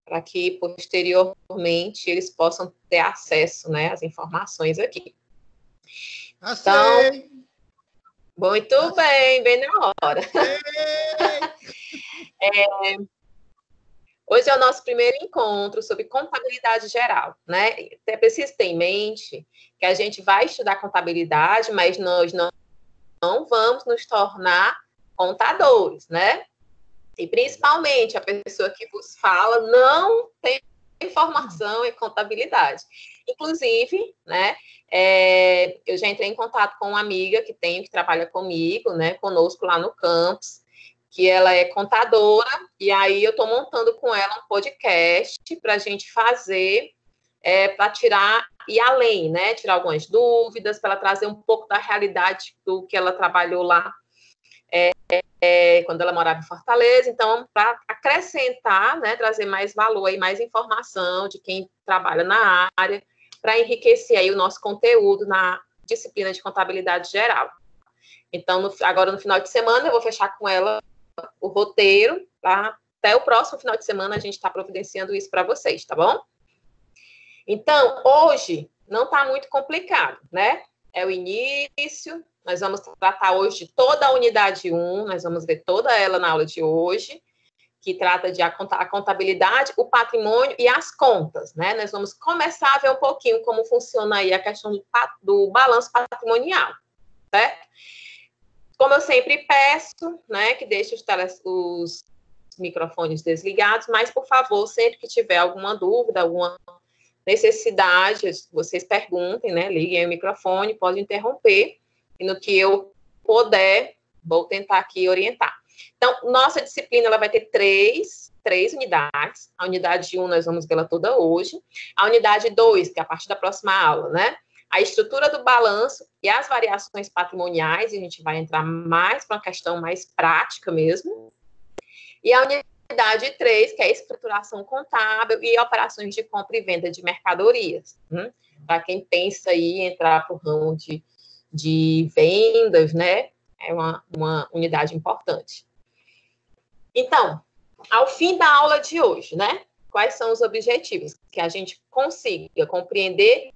para que posteriormente eles possam ter acesso, né, às informações aqui. Então, muito bem na hora. Hoje é o nosso primeiro encontro sobre contabilidade geral, né? É preciso ter em mente que a gente vai estudar contabilidade, mas nós não vamos nos tornar contadores, né? E principalmente a pessoa que vos fala não tem formação em contabilidade. Inclusive, né, eu já entrei em contato com uma amiga que trabalha comigo, né, conosco lá no campus, que ela é contadora, e aí eu estou montando com ela um podcast para a gente fazer, para tirar e além, né, tirar algumas dúvidas, para ela trazer um pouco da realidade do que ela trabalhou lá quando ela morava em Fortaleza. Então, para acrescentar, né, trazer mais valor e mais informação de quem trabalha na área, para enriquecer aí o nosso conteúdo na disciplina de contabilidade geral. Então, agora no final de semana, eu vou fechar com ela o roteiro, tá? Até o próximo final de semana a gente está providenciando isso para vocês, tá bom? Então, hoje não está muito complicado, né? É o início. Nós vamos tratar hoje de toda a unidade 1, nós vamos ver toda ela na aula de hoje, que trata de a contabilidade, o patrimônio e as contas, né? Nós vamos começar a ver um pouquinho como funciona aí a questão do balanço patrimonial, certo? Como eu sempre peço, né, que deixe os microfones desligados, mas, por favor, sempre que tiver alguma dúvida, alguma necessidade, vocês perguntem, né, liguem o microfone, pode interromper, e no que eu puder, vou tentar aqui orientar. Então, nossa disciplina, ela vai ter três unidades. A unidade 1, nós vamos vê-la toda hoje. A unidade 2, que é a partir da próxima aula, né? A estrutura do balanço e as variações patrimoniais, e a gente vai entrar mais para uma questão mais prática mesmo. E a unidade 3, que é a escrituração contábil e operações de compra e venda de mercadorias. Para quem pensa aí em entrar para o ramo de vendas, né? É uma unidade importante. Então, ao fim da aula de hoje, né? Quais são os objetivos? Que a gente consiga compreender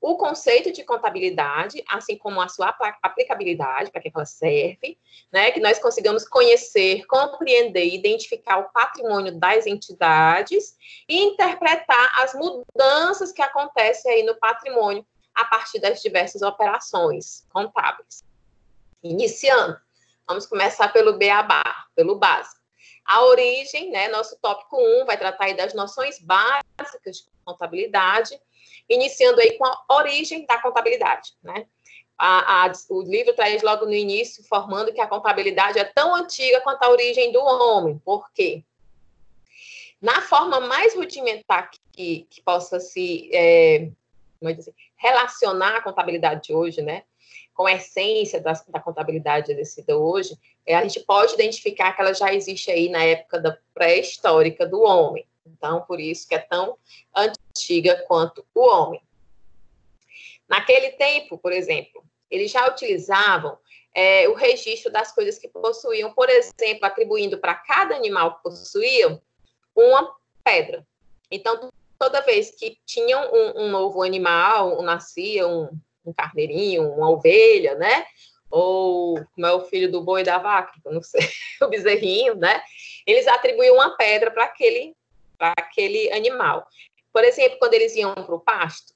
o conceito de contabilidade, assim como a sua aplicabilidade, para que ela serve, né? Que nós consigamos conhecer, compreender e identificar o patrimônio das entidades e interpretar as mudanças que acontecem aí no patrimônio a partir das diversas operações contábeis. Iniciando, vamos começar pelo beabá, pelo básico. A origem, né? Nosso tópico 1 vai tratar aí das noções básicas de contabilidade, iniciando aí com a origem da contabilidade, né? O livro traz logo no início, informando que a contabilidade é tão antiga quanto a origem do homem. Por quê? Na forma mais rudimentar que possa se relacionar a contabilidade de hoje, né? Com a essência da contabilidade exercida hoje, a gente pode identificar que ela já existe aí na época da pré-histórica do homem. Então, por isso que é tão antiga quanto o homem. Naquele tempo, por exemplo, eles já utilizavam o registro das coisas que possuíam, por exemplo, atribuindo para cada animal que possuíam uma pedra. Então, toda vez que tinham um novo animal, nascia um carneirinho, uma ovelha, né? Ou como é o filho do boi e da vaca, eu não sei, o bezerrinho, né? Eles atribuíam uma pedra para aquele animal. Por exemplo, quando eles iam para o pasto,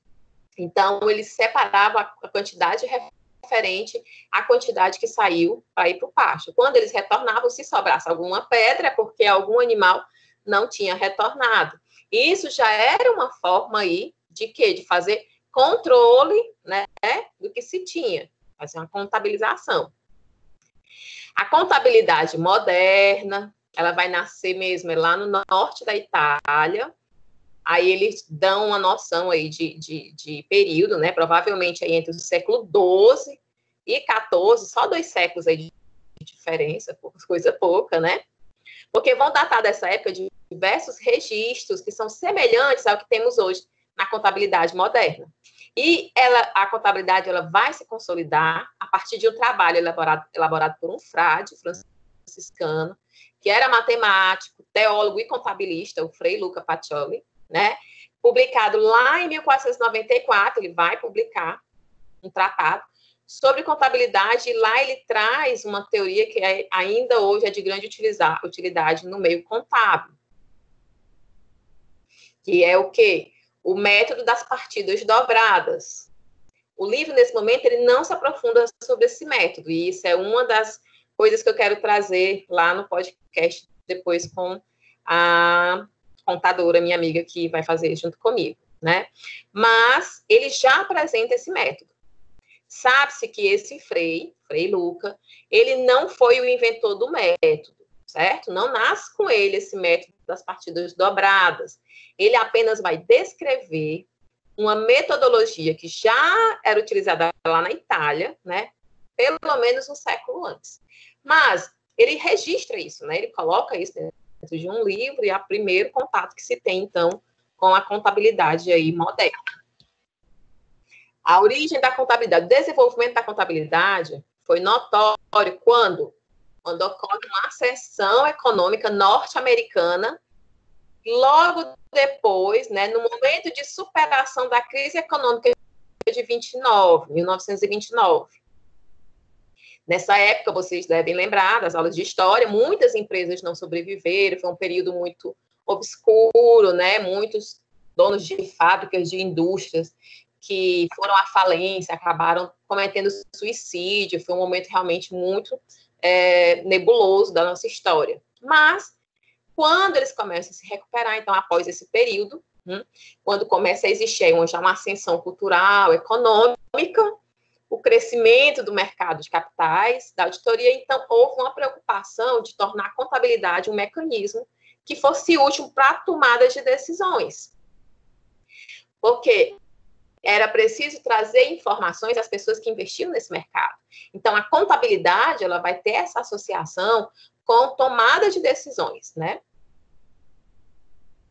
então eles separavam a quantidade referente à quantidade que saiu para ir para o pasto. Quando eles retornavam, se sobrasse alguma pedra, é porque algum animal não tinha retornado. Isso já era uma forma aí de quê? De fazer controle, né, do que se tinha, fazer uma contabilização. A contabilidade moderna, ela vai nascer mesmo lá no norte da Itália. Aí eles dão uma noção aí de período, né, provavelmente aí entre o século XII e XIV, só 2 séculos aí de diferença, coisa pouca, né? Porque vão datar dessa época de diversos registros que são semelhantes ao que temos hoje na contabilidade moderna. E a contabilidade ela vai se consolidar a partir de um trabalho elaborado por um frade franciscano, que era matemático, teólogo e contabilista, o Frei Luca Pacioli, né? Publicado lá em 1494, ele vai publicar um tratado sobre contabilidade, e lá ele traz uma teoria que ainda hoje é de grande utilidade no meio contábil, que é o quê? O método das partidas dobradas. O livro, nesse momento, ele não se aprofunda sobre esse método, e isso é uma das coisas que eu quero trazer lá no podcast depois com a contadora, minha amiga, que vai fazer junto comigo, né? Mas ele já apresenta esse método. Sabe-se que esse Frei Luca, ele não foi o inventor do método, certo? Não nasce com ele esse método das partidas dobradas. Ele apenas vai descrever uma metodologia que já era utilizada lá na Itália, né? Pelo menos um século antes. Mas ele registra isso, né? Ele coloca isso dentro de um livro, e é o primeiro contato que se tem, então, com a contabilidade aí moderna. A origem da contabilidade, o desenvolvimento da contabilidade foi notório quando ocorre uma ascensão econômica norte-americana, logo depois, né, no momento de superação da crise econômica de 1929. Nessa época, vocês devem lembrar das aulas de história, muitas empresas não sobreviveram, foi um período muito obscuro, né? Muitos donos de fábricas, de indústrias, que foram à falência, acabaram cometendo suicídio, foi um momento realmente muito nebuloso da nossa história. Mas, quando eles começam a se recuperar, então, após esse período, quando começa a existir já uma ascensão cultural, econômica, o crescimento do mercado de capitais, da auditoria, então houve uma preocupação de tornar a contabilidade um mecanismo que fosse útil para a tomada de decisões. Porque era preciso trazer informações às pessoas que investiam nesse mercado. Então, a contabilidade, ela vai ter essa associação com tomada de decisões, né?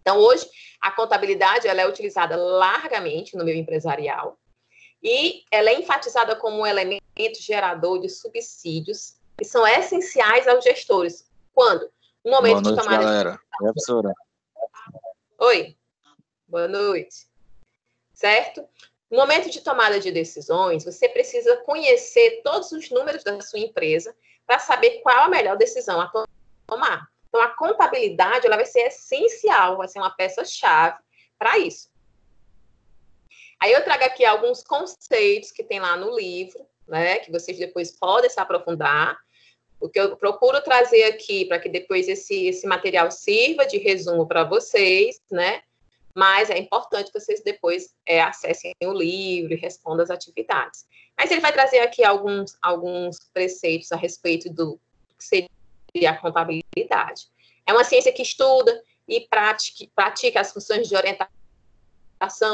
Então, hoje, a contabilidade, ela é utilizada largamente no meio empresarial, e ela é enfatizada como um elemento gerador de subsídios que são essenciais aos gestores. Quando? No momento Boa noite, de tomada galera. de E a professora? Oi, boa noite. Certo? No momento de tomada de decisões, você precisa conhecer todos os números da sua empresa para saber qual a melhor decisão a tomar. Então, a contabilidade, ela vai ser essencial, vai ser uma peça-chave para isso. Aí eu trago aqui alguns conceitos que tem lá no livro, né, que vocês depois podem se aprofundar. O que eu procuro trazer aqui para que depois esse material sirva de resumo para vocês, né? Mas é importante que vocês depois acessem o livro e respondam as atividades. Mas ele vai trazer aqui alguns preceitos a respeito do que seria a contabilidade. É uma ciência que estuda e pratica as funções de orientação,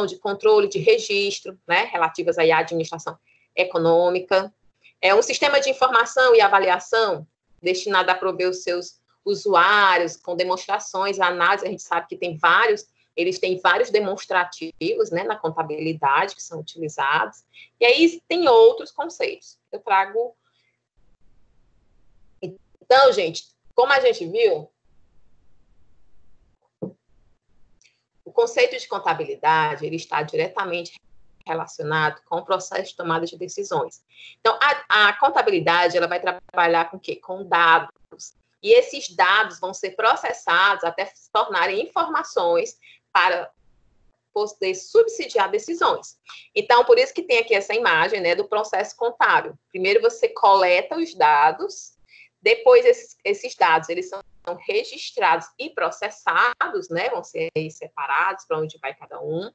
de controle, de registro, né, relativas aí à administração econômica. É um sistema de informação e avaliação destinado a prover os seus usuários com demonstrações, análise. A gente sabe que eles têm vários demonstrativos, né, na contabilidade que são utilizados. E aí tem outros conceitos. Eu trago. Então, gente, como a gente viu, o conceito de contabilidade, ele está diretamente relacionado com o processo de tomada de decisões. Então, a contabilidade, ela vai trabalhar com o quê? Com dados. E esses dados vão ser processados até se tornarem informações para poder subsidiar decisões. Então, por isso que tem aqui essa imagem, né, do processo contábil. Primeiro você coleta os dados, depois esses dados, eles são registrados e processados, né, vão ser aí separados para onde vai cada um,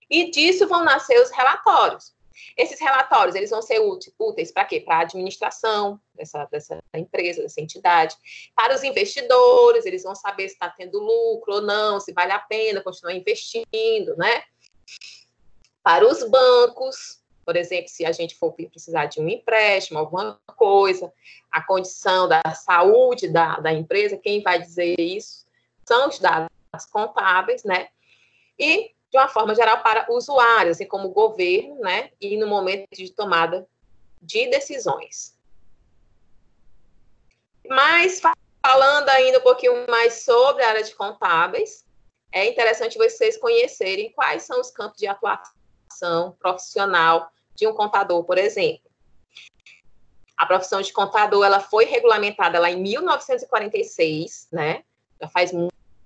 e disso vão nascer os relatórios. Esses relatórios, eles vão ser úteis para quê? Para a administração dessa empresa, dessa entidade, para os investidores, eles vão saber se está tendo lucro ou não, se vale a pena continuar investindo, né? Para os bancos, por exemplo, se a gente for precisar de um empréstimo, alguma coisa, a condição da saúde da empresa, quem vai dizer isso são os dados contábeis, né? E, de uma forma geral, para usuários, assim como o governo, né? E no momento de tomada de decisões. Mas, falando ainda um pouquinho mais sobre a área de contábeis, é interessante vocês conhecerem quais são os campos de atuação profissional de um contador, por exemplo. A profissão de contador, ela foi regulamentada lá em 1946, né? Já faz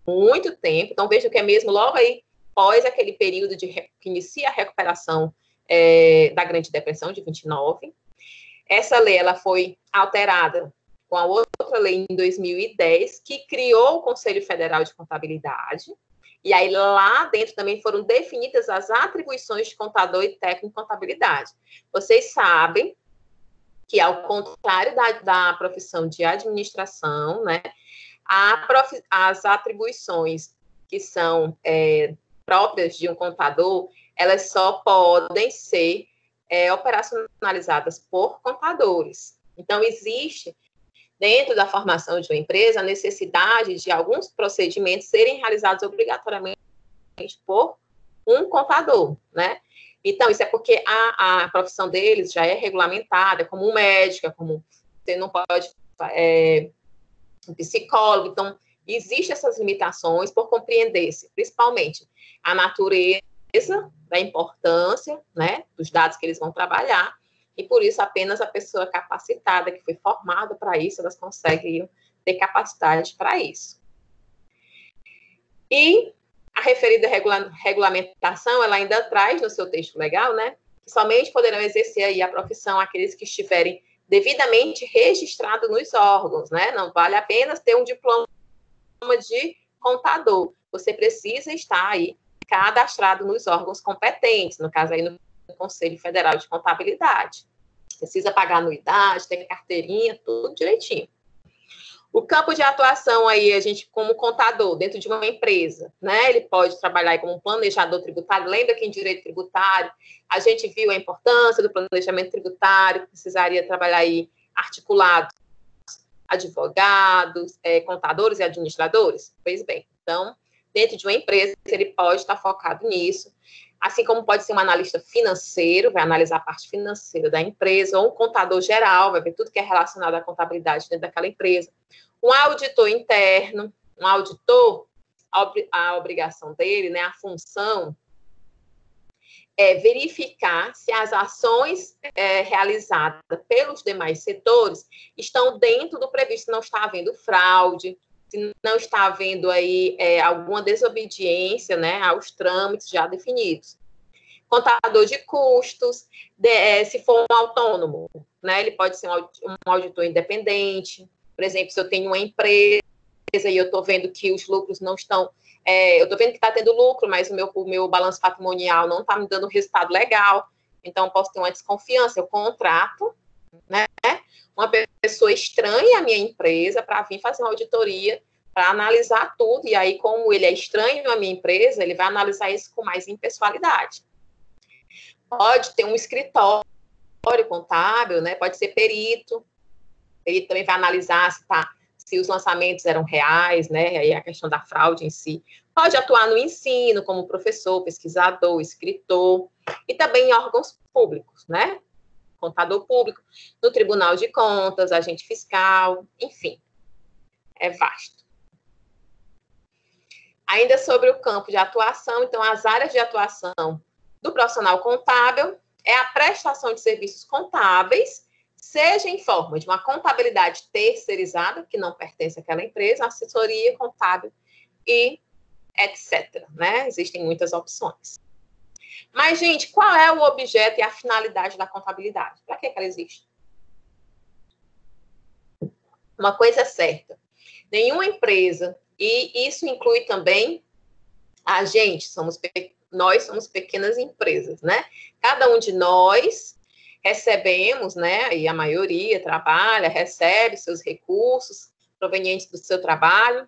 muito tempo. Então, vejo que é mesmo logo aí, após aquele período que inicia a recuperação da Grande Depressão de 29. Essa lei, ela foi alterada com a outra lei em 2010, que criou o Conselho Federal de Contabilidade. E aí, lá dentro também foram definidas as atribuições de contador e técnico em contabilidade. Vocês sabem que, ao contrário da profissão de administração, né, as atribuições que são próprias de um contador, elas só podem ser operacionalizadas por contadores. Então, existe, dentro da formação de uma empresa, a necessidade de alguns procedimentos serem realizados obrigatoriamente por um contador, né? Então, isso é porque a profissão deles já é regulamentada, como um médico, como você não pode um psicólogo. Então, existem essas limitações por compreender-se, principalmente, a natureza da importância, né, dos dados que eles vão trabalhar, e por isso apenas a pessoa capacitada, que foi formada para isso, elas conseguem ter capacidade para isso. E a referida regulamentação, ela ainda traz no seu texto legal, né, que somente poderão exercer aí a profissão aqueles que estiverem devidamente registrados nos órgãos, né, não vale apenas ter um diploma de contador, você precisa estar aí cadastrado nos órgãos competentes, no caso aí no Conselho Federal de Contabilidade. Precisa pagar anuidade, ter carteirinha, tudo direitinho. O campo de atuação aí, a gente, como contador, dentro de uma empresa, né? Ele pode trabalhar aí como um planejador tributário. Lembra que em direito tributário a gente viu a importância do planejamento tributário, precisaria trabalhar aí articulados, advogados, contadores e administradores? Pois bem, então, dentro de uma empresa, ele pode estar focado nisso, assim como pode ser um analista financeiro, vai analisar a parte financeira da empresa, ou um contador geral, vai ver tudo que é relacionado à contabilidade dentro daquela empresa. Um auditor interno, um auditor, a obrigação dele, né, a função, é verificar se as ações realizadas pelos demais setores estão dentro do previsto, se não está havendo fraude, se não está havendo aí alguma desobediência, né, aos trâmites já definidos. Contador de custos, se for um autônomo, né, ele pode ser um auditor independente. Por exemplo, se eu tenho uma empresa e eu estou vendo que os lucros não estão... eu estou vendo que está tendo lucro, mas o meu balanço patrimonial não está me dando um resultado legal, então posso ter uma desconfiança. Eu contrato, né, uma pessoa estranha à minha empresa para vir fazer uma auditoria, para analisar tudo, e aí, como ele é estranho à minha empresa, ele vai analisar isso com mais impessoalidade. Pode ter um escritório contábil, né, pode ser perito, ele também vai analisar se os lançamentos eram reais, né, aí a questão da fraude em si. Pode atuar no ensino, como professor, pesquisador, escritor, e também em órgãos públicos, né, contador público, no Tribunal de Contas, agente fiscal, enfim, é vasto. Ainda sobre o campo de atuação, então, as áreas de atuação do profissional contábil é a prestação de serviços contábeis, seja em forma de uma contabilidade terceirizada, que não pertence àquela empresa, assessoria contábil e etc., né? Existem muitas opções. Mas, gente, qual é o objeto e a finalidade da contabilidade? Para que ela existe? Uma coisa é certa, nenhuma empresa, e isso inclui também a gente, nós somos pequenas empresas, né? Cada um de nós recebemos, né, e a maioria trabalha, recebe seus recursos provenientes do seu trabalho,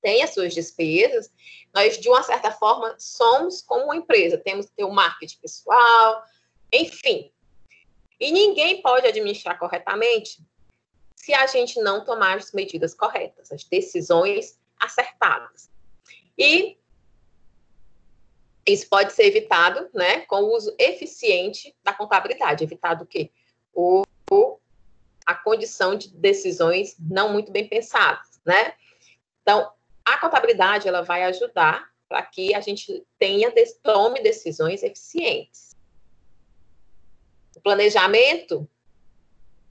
tem as suas despesas. Nós, de uma certa forma, somos como uma empresa, temos que ter um marketing pessoal, enfim. E ninguém pode administrar corretamente se a gente não tomar as medidas corretas, as decisões acertadas. E isso pode ser evitado, né, com o uso eficiente da contabilidade. Evitado o quê? a condição de decisões não muito bem pensadas, né? Então, a contabilidade, ela vai ajudar para que a gente tome decisões eficientes. O planejamento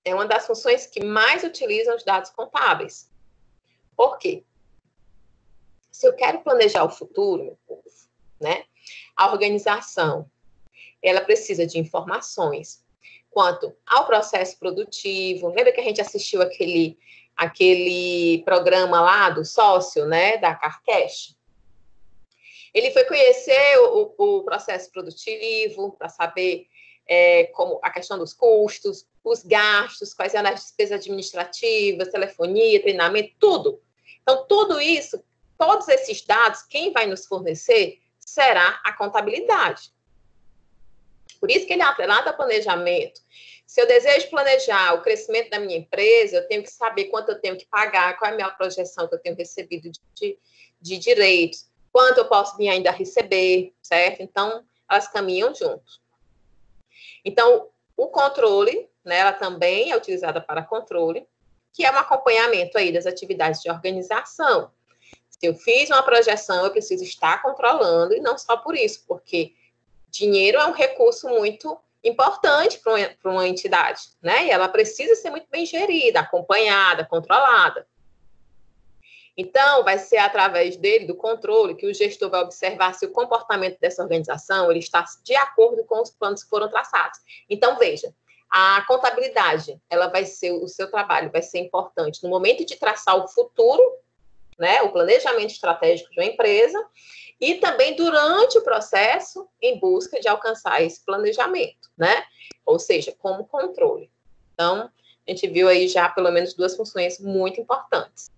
é uma das funções que mais utilizam os dados contábeis. Por quê? Se eu quero planejar o futuro, meu povo, né? A organização, ela precisa de informações quanto ao processo produtivo. Lembra que a gente assistiu aquele programa lá do sócio, né, da Carcash? Ele foi conhecer o processo produtivo para saber como a questão dos custos, os gastos, quais eram as despesas administrativas, telefonia, treinamento, tudo. Então, tudo isso, todos esses dados, quem vai nos fornecer será a contabilidade. Por isso que ele é atrelado ao planejamento. Se eu desejo planejar o crescimento da minha empresa, eu tenho que saber quanto eu tenho que pagar, qual é a minha projeção que eu tenho recebido de direitos, quanto eu posso vir ainda a receber, certo? Então, elas caminham juntos. Então, o controle, né, ela também é utilizada para controle, que é um acompanhamento aí das atividades de organização. Se eu fiz uma projeção, eu preciso estar controlando, e não só por isso, porque dinheiro é um recurso muito importante para uma entidade, né? E ela precisa ser muito bem gerida, acompanhada, controlada. Então, vai ser através dele, do controle, que o gestor vai observar se o comportamento dessa organização ele está de acordo com os planos que foram traçados. Então, veja, a contabilidade, ela vai ser, o seu trabalho vai ser importante no momento de traçar o futuro, né? O planejamento estratégico de uma empresa, e também durante o processo em busca de alcançar esse planejamento, né? Ou seja, como controle. Então, a gente viu aí já pelo menos duas funções muito importantes.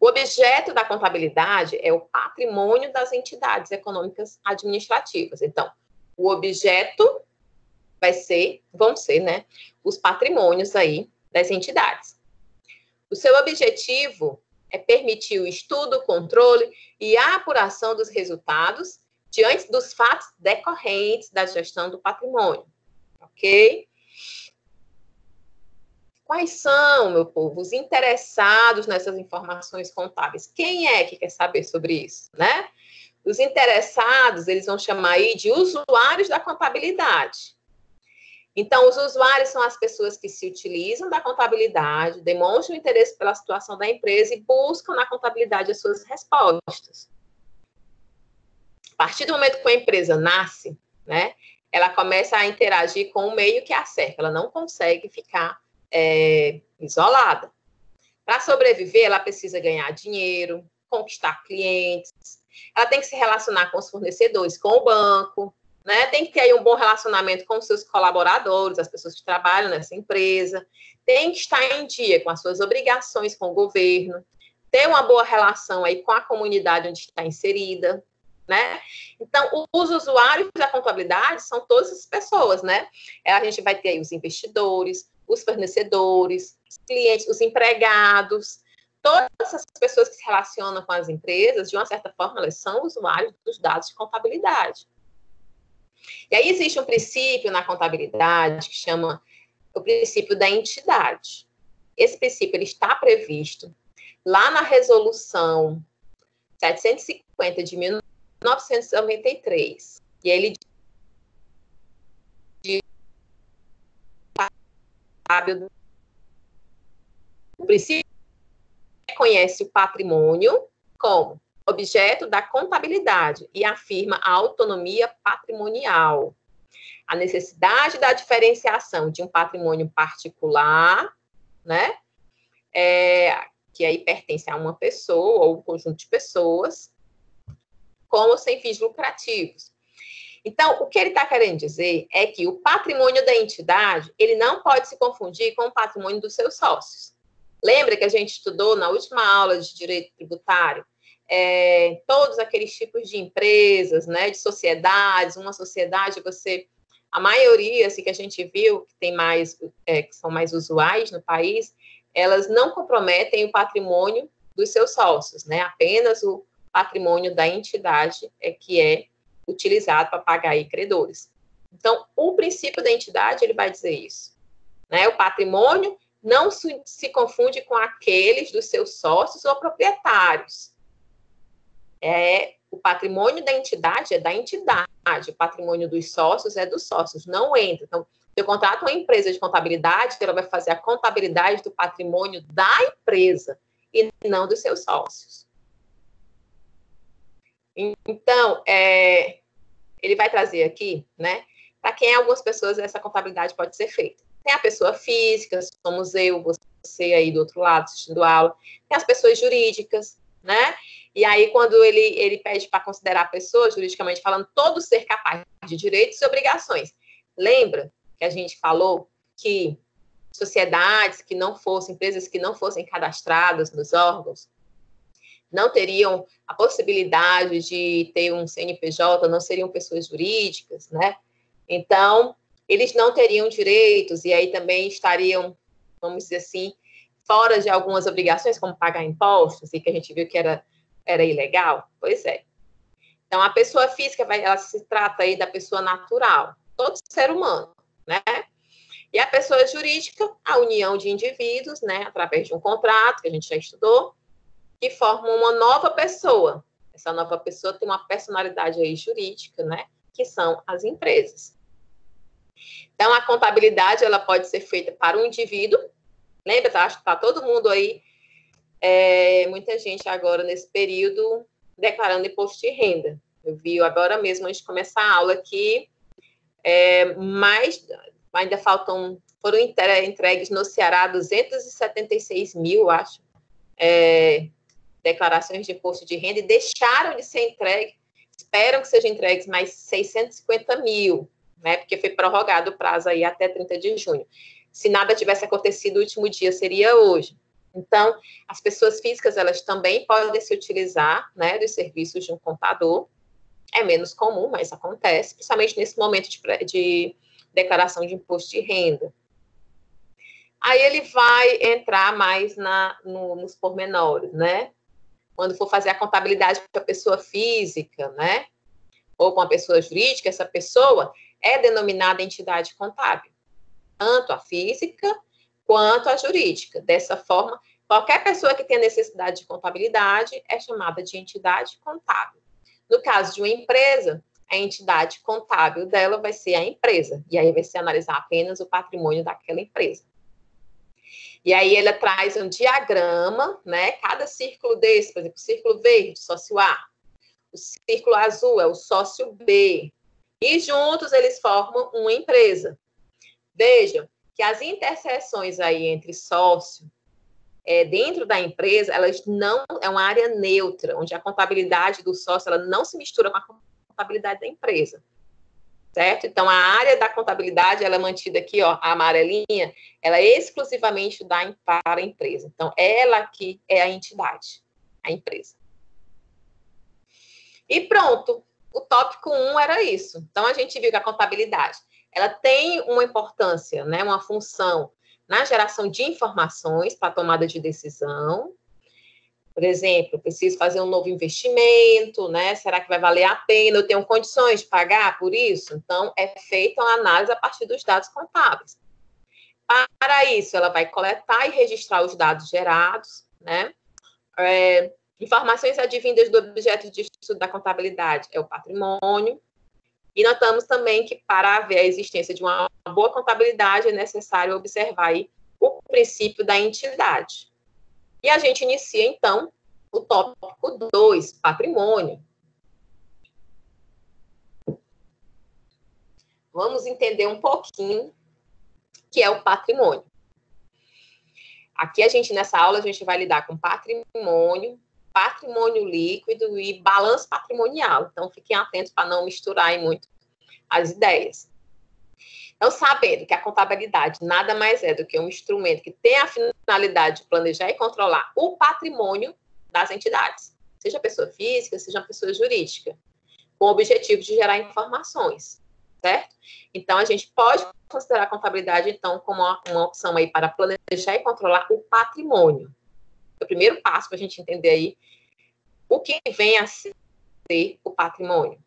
O objeto da contabilidade é o patrimônio das entidades econômicas administrativas. Então, o objeto vão ser, né, os patrimônios aí das entidades. O seu objetivo é permitir o estudo, o controle e a apuração dos resultados diante dos fatos decorrentes da gestão do patrimônio, ok? Quais são, meu povo, os interessados nessas informações contábeis? Quem é que quer saber sobre isso, né? Os interessados, eles vão chamar aí de usuários da contabilidade. Então, os usuários são as pessoas que se utilizam da contabilidade, demonstram interesse pela situação da empresa e buscam na contabilidade as suas respostas. A partir do momento que a empresa nasce, né, ela começa a interagir com o meio que a cerca, ela não consegue ficar isolada. Para sobreviver, ela precisa ganhar dinheiro, conquistar clientes, ela tem que se relacionar com os fornecedores, com o banco, né? Tem que ter aí um bom relacionamento com os seus colaboradores, as pessoas que trabalham nessa empresa, tem que estar em dia com as suas obrigações com o governo, ter uma boa relação aí com a comunidade onde está inserida, né? Então, os usuários da contabilidade são todas as pessoas, né? A gente vai ter aí os investidores, os fornecedores, os clientes, os empregados, todas essas pessoas que se relacionam com as empresas, de uma certa forma, elas são usuários dos dados de contabilidade. E aí existe um princípio na contabilidade que chama o princípio da entidade. Esse princípio ele está previsto lá na resolução 750 de 1993. E ele diz o princípio reconhece o patrimônio como objeto da contabilidade e afirma a autonomia patrimonial. A necessidade da diferenciação de um patrimônio particular, né, que aí pertence a uma pessoa ou um conjunto de pessoas, como sem fins lucrativos. Então, o que ele está querendo dizer é que o patrimônio da entidade, ele não pode se confundir com o patrimônio dos seus sócios. Lembra que a gente estudou na última aula de direito tributário? Todos aqueles tipos de empresas, né, de sociedades, uma sociedade, a maioria assim, que a gente viu, que tem mais, que são mais usuais no país, elas não comprometem o patrimônio dos seus sócios, né, apenas o patrimônio da entidade que é utilizado para pagar aí credores. Então, o princípio da entidade, ele vai dizer isso. né? O patrimônio não se confunde com aqueles dos seus sócios ou proprietários. O patrimônio da entidade é da entidade, o patrimônio dos sócios é dos sócios, não entra. Então, se eu contrato uma empresa de contabilidade, ela vai fazer a contabilidade do patrimônio da empresa e não dos seus sócios. Então, ele vai trazer aqui, né, para quem algumas pessoas essa contabilidade pode ser feita. Tem a pessoa física, somos eu, você aí do outro lado assistindo a aula. Tem as pessoas jurídicas, né? E aí, quando ele pede para considerar a pessoa, juridicamente falando, todo ser capaz de direitos e obrigações. Lembra que a gente falou que sociedades que não fossem, empresas que não fossem cadastradas nos órgãos, não teriam a possibilidade de ter um CNPJ, não seriam pessoas jurídicas, né? Então, eles não teriam direitos e aí também estariam, vamos dizer assim, fora de algumas obrigações, como pagar impostos, e que a gente viu que era ilegal. Pois é. Então, a pessoa física, ela se trata aí da pessoa natural, todo ser humano, né? E a pessoa jurídica, a união de indivíduos, né, através de um contrato, que a gente já estudou, que formam uma nova pessoa. Essa nova pessoa tem uma personalidade aí jurídica, né, que são as empresas. Então, a contabilidade, ela pode ser feita para um indivíduo. Lembra, acho que está todo mundo aí, muita gente agora nesse período declarando imposto de renda. Eu vi agora mesmo, antes de começar a aula aqui, mas ainda foram entregues no Ceará 276 mil, acho, declarações de imposto de renda, e deixaram de ser entregues, esperam que sejam entregues mais 650 mil, né, porque foi prorrogado o prazo aí até 30 de junho. Se nada tivesse acontecido, o último dia seria hoje. Então, as pessoas físicas, elas também podem se utilizar, né, dos serviços de um contador. É menos comum, mas acontece, principalmente nesse momento de declaração de imposto de renda. Aí ele vai entrar mais nos pormenores, né? Quando for fazer a contabilidade para a pessoa física, né? Ou com a pessoa jurídica, essa pessoa é denominada entidade contábil. Tanto a física quanto a jurídica. Dessa forma, qualquer pessoa que tenha necessidade de contabilidade é chamada de entidade contábil. No caso de uma empresa, a entidade contábil dela vai ser a empresa. E aí vai se analisar apenas o patrimônio daquela empresa. E aí ela traz um diagrama, né? Cada círculo desse, por exemplo, o círculo verde, sócio A. O círculo azul é o sócio B. E juntos eles formam uma empresa. Vejam que as interseções aí entre sócio, dentro da empresa, elas não, é uma área neutra, onde a contabilidade do sócio, ela não se mistura com a contabilidade da empresa, certo? Então, a área da contabilidade, ela é mantida aqui, ó, a amarelinha, ela é exclusivamente para a empresa. Então, ela que é a entidade, a empresa. E pronto, o tópico 1 era isso. Então, a gente viu que a contabilidade, ela tem uma importância, né, uma função na geração de informações para tomada de decisão. Por exemplo, eu preciso fazer um novo investimento, né? Será que vai valer a pena? Eu tenho condições de pagar por isso? Então, é feita uma análise a partir dos dados contábeis. Para isso, ela vai coletar e registrar os dados gerados, né? Informações advindas do objeto de estudo da contabilidade é o patrimônio. E notamos também que, para haver a existência de uma boa contabilidade, é necessário observar aí o princípio da entidade. E a gente inicia, então, o tópico 2, patrimônio. Vamos entender um pouquinho o que é o patrimônio. Aqui, nessa aula, a gente vai lidar com patrimônio, patrimônio líquido e balanço patrimonial. Então, fiquem atentos para não misturar muito as ideias. Então, sabendo que a contabilidade nada mais é do que um instrumento que tem a finalidade de planejar e controlar o patrimônio das entidades, seja pessoa física, seja pessoa jurídica, com o objetivo de gerar informações, certo? Então, a gente pode considerar a contabilidade, então, como uma opção aí para planejar e controlar o patrimônio. O primeiro passo para a gente entender aí o que vem a ser o patrimônio.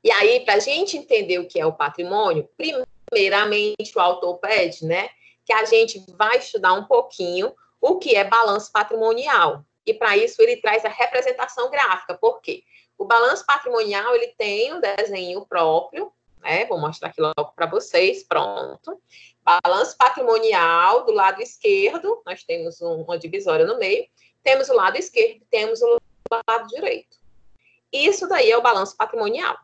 E aí, para a gente entender o que é o patrimônio, primeiro primeiramente, o autor pede, né, que a gente vai estudar um pouquinho o que é balanço patrimonial. E, para isso, ele traz a representação gráfica. Por quê? O balanço patrimonial, ele tem um desenho próprio, né? Vou mostrar aqui logo para vocês, pronto. Balanço patrimonial, do lado esquerdo, nós temos uma divisória no meio, temos o lado esquerdo, temos o lado direito. Isso daí é o balanço patrimonial.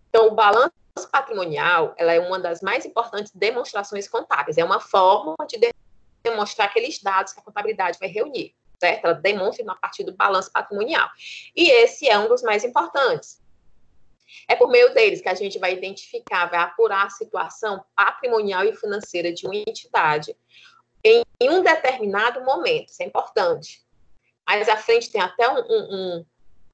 Então, o balanço patrimonial, ela é uma das mais importantes demonstrações contábeis. É uma forma de demonstrar aqueles dados que a contabilidade vai reunir, certo? Ela demonstra a partir do balanço patrimonial. E esse é um dos mais importantes. É por meio deles que a gente vai identificar, vai apurar a situação patrimonial e financeira de uma entidade em um determinado momento. Isso é importante. Mais à frente tem até um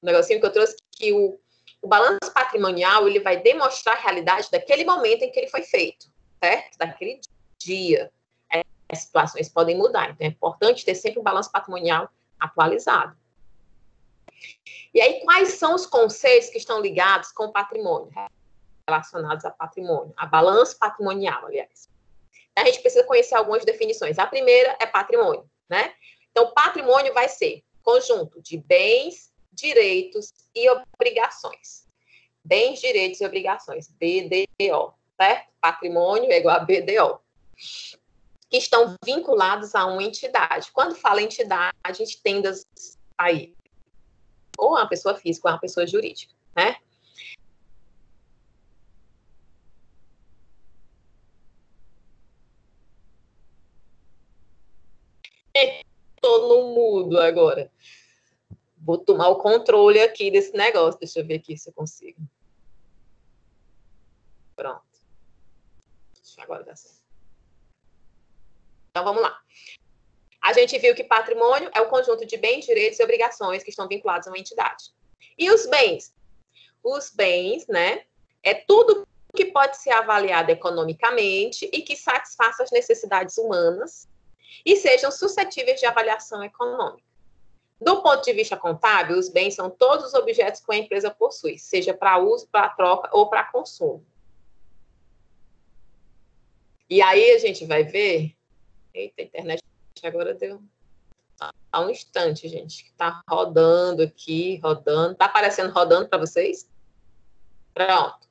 negocinho que eu trouxe, que o balanço patrimonial, ele vai demonstrar a realidade daquele momento em que ele foi feito, certo? Daquele dia. As situações podem mudar, então é importante ter sempre um balanço patrimonial atualizado. E aí, quais são os conceitos que estão ligados com o patrimônio, relacionados a patrimônio, a balanço patrimonial, aliás? A gente precisa conhecer algumas definições. A primeira é patrimônio, né? Então, patrimônio vai ser conjunto de bens, direitos e obrigações. Bens, direitos e obrigações, BDO, certo? Patrimônio é igual a BDO. Que estão vinculados a uma entidade. Quando fala entidade, a gente tende a ir ou uma pessoa física ou uma pessoa jurídica, né? Estou no mudo agora. Vou tomar o controle aqui desse negócio. Deixa eu ver aqui se eu consigo. Pronto. Agora dá certo. Então, vamos lá. A gente viu que patrimônio é o conjunto de bens, direitos e obrigações que estão vinculados a uma entidade. E os bens? Os bens, né, é tudo que pode ser avaliado economicamente e que satisfaça as necessidades humanas e sejam suscetíveis de avaliação econômica. Do ponto de vista contábil, os bens são todos os objetos que a empresa possui, seja para uso, para troca ou para consumo. E aí a gente vai ver... Eita, a internet agora deu... Há um instante, gente, que está rodando aqui, rodando. Está aparecendo rodando para vocês? Pronto.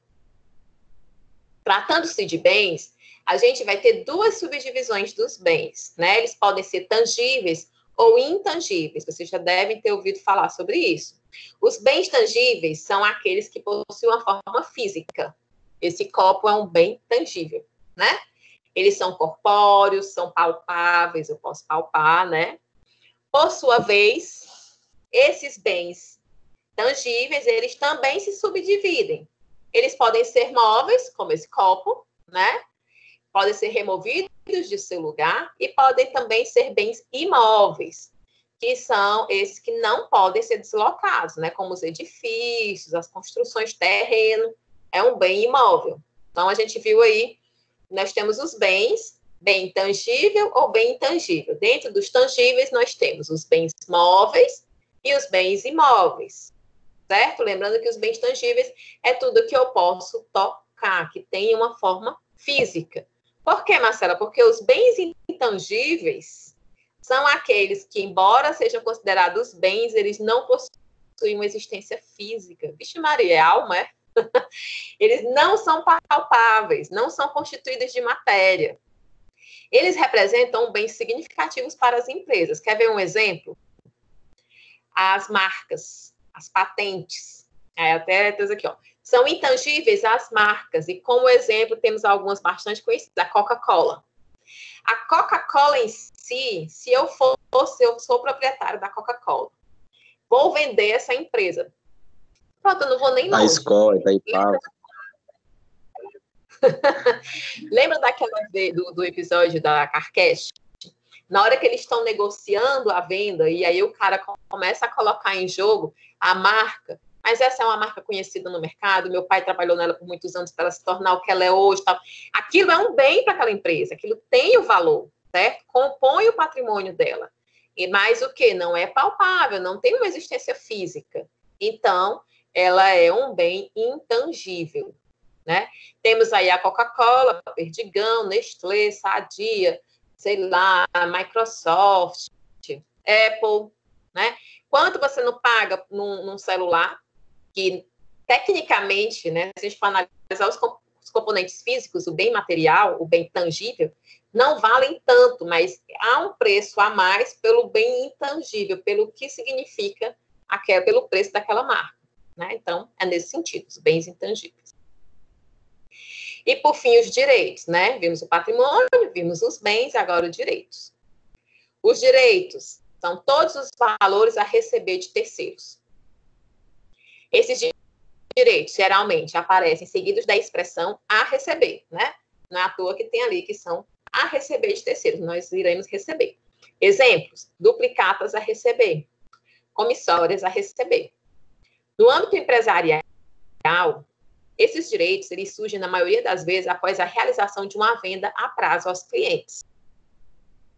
Tratando-se de bens, a gente vai ter duas subdivisões dos bens, né? Eles podem ser tangíveis ou intangíveis. Vocês já devem ter ouvido falar sobre isso. Os bens tangíveis são aqueles que possuem uma forma física. Esse copo é um bem tangível, né? Eles são corpóreos, são palpáveis, eu posso palpar, né? Por sua vez, esses bens tangíveis, eles também se subdividem. Eles podem ser móveis, como esse copo, né? Podem ser removidos de seu lugar e podem também ser bens imóveis, que são esses que não podem ser deslocados, né? Como os edifícios, as construções de terreno, é um bem imóvel. Então, a gente viu aí, nós temos os bens, bem tangível ou bem intangível. Dentro dos tangíveis, nós temos os bens móveis e os bens imóveis, certo? Lembrando que os bens tangíveis é tudo que eu posso tocar, que tem uma forma física. Por quê, Marcela? Porque os bens intangíveis são aqueles que, embora sejam considerados bens, eles não possuem uma existência física. Vixe Maria, é alma, é? Eles não são palpáveis, não são constituídos de matéria. Eles representam bens significativos para as empresas. Quer ver um exemplo? As marcas, as patentes. Até aqui, ó. São intangíveis as marcas. E como exemplo, temos algumas bastante conhecidas. A Coca-Cola. A Coca-Cola em si, se eu sou proprietário da Coca-Cola, vou vender essa empresa. Pronto, eu não vou nem longe. A escola, da Ipava. Lembra daquela vez do episódio da Carcass? Na hora que eles estão negociando a venda, e aí o cara começa a colocar em jogo a marca, mas essa é uma marca conhecida no mercado, meu pai trabalhou nela por muitos anos para ela se tornar o que ela é hoje. Tal. Aquilo é um bem para aquela empresa, aquilo tem o valor, certo? Compõe o patrimônio dela. E mais o que? Não é palpável, não tem uma existência física. Então, ela é um bem intangível. né? Temos aí a Coca-Cola, Perdigão, Nestlé, Sadia, sei lá, Microsoft, Apple, né? Quanto você não paga num celular, que tecnicamente, né, se a gente for analisar os componentes físicos, o bem material, o bem tangível, não valem tanto, mas há um preço a mais pelo bem intangível, pelo que significa pelo preço daquela marca, né? Então, é nesse sentido, os bens intangíveis. E, por fim, os direitos, né? Vimos o patrimônio, vimos os bens, agora os direitos. Os direitos são todos os valores a receber de terceiros. Esses direitos, geralmente, aparecem seguidos da expressão a receber, né? Não é à toa que tem ali que são a receber de terceiros, nós iremos receber. Exemplos, duplicatas a receber, comissórias a receber. No âmbito empresarial, esses direitos, eles surgem, na maioria das vezes, após a realização de uma venda a prazo aos clientes.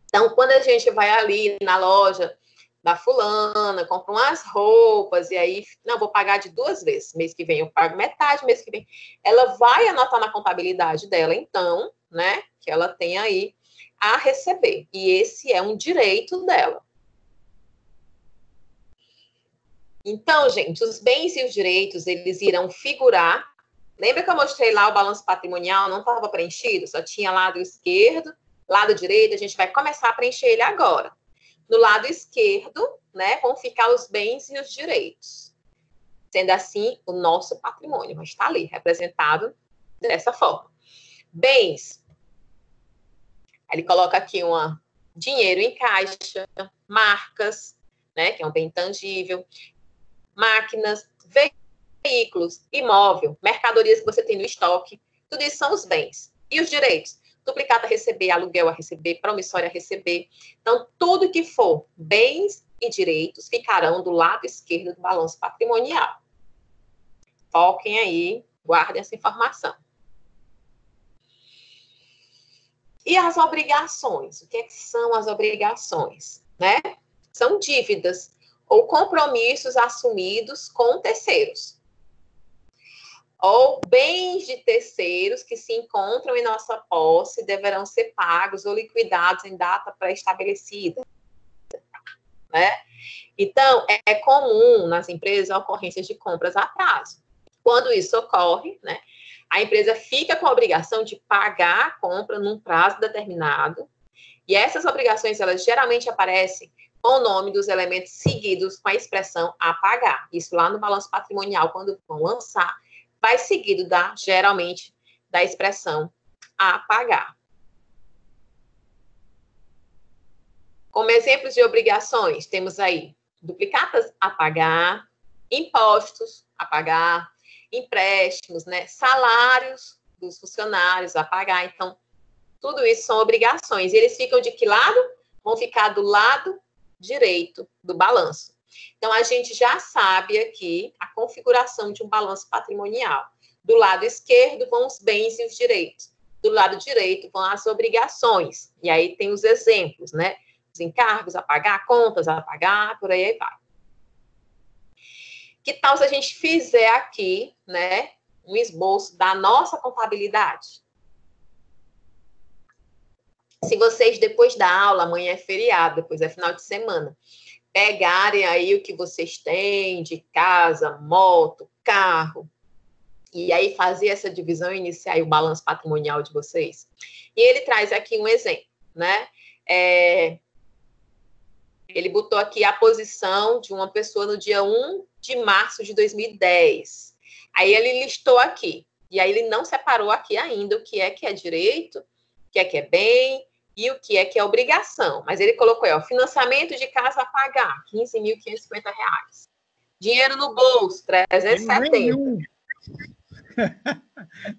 Então, quando a gente vai ali na loja da fulana, compra umas roupas, e aí, não, vou pagar de 2 vezes. Mês que vem eu pago metade, mês que vem. Ela vai anotar na contabilidade dela, então, né, que ela tem aí a receber. E esse é um direito dela. Então, gente, os bens e os direitos, eles irão figurar. Lembra que eu mostrei lá o balanço patrimonial? Não estava preenchido, só tinha lado esquerdo, lado direito. A gente vai começar a preencher ele agora. No lado esquerdo, né, vão ficar os bens e os direitos. Sendo assim, o nosso patrimônio vai estar ali, representado dessa forma. Bens. Ele coloca aqui dinheiro em caixa, marcas, né, que é um bem tangível, máquinas, veículos, imóvel, mercadorias que você tem no estoque, tudo isso são os bens. E os direitos? Duplicata a receber, aluguel a receber, promissória a receber. Então, tudo que for bens e direitos ficarão do lado esquerdo do balanço patrimonial. Foquem aí, guardem essa informação. E as obrigações? O que são as obrigações? Né? São dívidas ou compromissos assumidos com terceiros, ou bens de terceiros que se encontram em nossa posse deverão ser pagos ou liquidados em data pré-estabelecida, né? Então, é comum nas empresas a ocorrência de compras a prazo. Quando isso ocorre, né, a empresa fica com a obrigação de pagar a compra num prazo determinado, e essas obrigações, elas geralmente aparecem com o nome dos elementos seguidos com a expressão a pagar. Isso lá no balanço patrimonial, quando vão lançar, vai seguido geralmente da expressão a pagar. Como exemplos de obrigações, temos aí duplicatas a pagar, impostos a pagar, empréstimos, né, salários dos funcionários a pagar. Então, tudo isso são obrigações. E eles ficam de que lado? Vão ficar do lado direito do balanço. Então, a gente já sabe aqui a configuração de um balanço patrimonial. Do lado esquerdo vão os bens e os direitos. Do lado direito vão as obrigações. E aí tem os exemplos, né? Os encargos a pagar, contas a pagar, por aí vai. Que tal se a gente fizer aqui, né, um esboço da nossa contabilidade? Se vocês, depois da aula, amanhã é feriado, depois é final de semana, pegarem aí o que vocês têm de casa, moto, carro, e aí fazer essa divisão e iniciar aí o balanço patrimonial de vocês. E ele traz aqui um exemplo, né? Ele botou aqui a posição de uma pessoa no dia 1 de março de 2010. Aí ele listou aqui. E aí ele não separou aqui ainda o que é direito, o que é bem e o que é obrigação. Mas ele colocou aí, ó, financiamento de casa a pagar, R$ 15.550. Dinheiro no bolso, 370. Nenhum.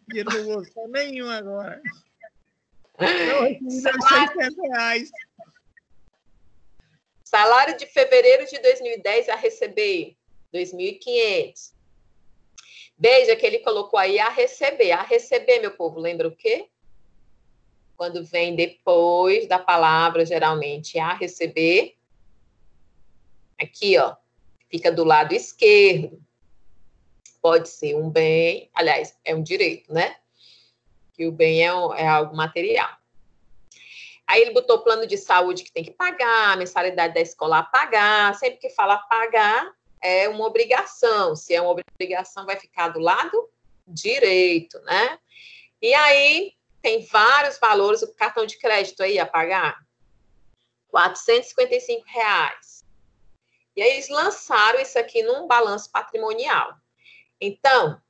Dinheiro no bolso, nenhum agora. Eu recebi R$600. Salário de fevereiro de 2010 a receber, 2.500. Veja que ele colocou aí a receber. A receber, meu povo, lembra o quê? Quando vem depois da palavra, geralmente, a receber. Aqui, ó, fica do lado esquerdo. pode ser um bem, aliás, é um direito, né? Que o bem é algo material. Aí ele botou plano de saúde que tem que pagar, mensalidade da escola a pagar. Sempre que fala pagar, é uma obrigação. Se é uma obrigação, vai ficar do lado direito, né? E aí tem vários valores, o cartão de crédito aí a pagar, R$ 455. E aí eles lançaram isso aqui num balanço patrimonial. Então,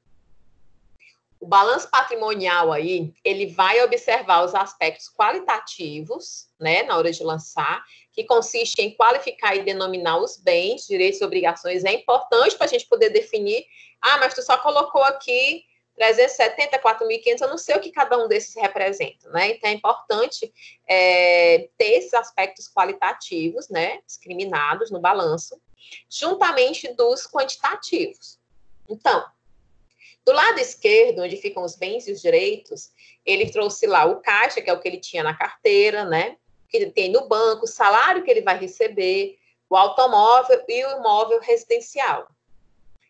o balanço patrimonial aí, ele vai observar os aspectos qualitativos, né, na hora de lançar, que consiste em qualificar e denominar os bens, direitos e obrigações. É importante para a gente poder definir, mas tu só colocou aqui 370, 4.500, eu não sei o que cada um desses representa, né? Então, é importante ter esses aspectos qualitativos, né, discriminados no balanço, juntamente dos quantitativos. Então, do lado esquerdo, onde ficam os bens e os direitos, ele trouxe lá o caixa, que é o que ele tinha na carteira, né? Que ele tem no banco, o salário que ele vai receber, o automóvel e o imóvel residencial.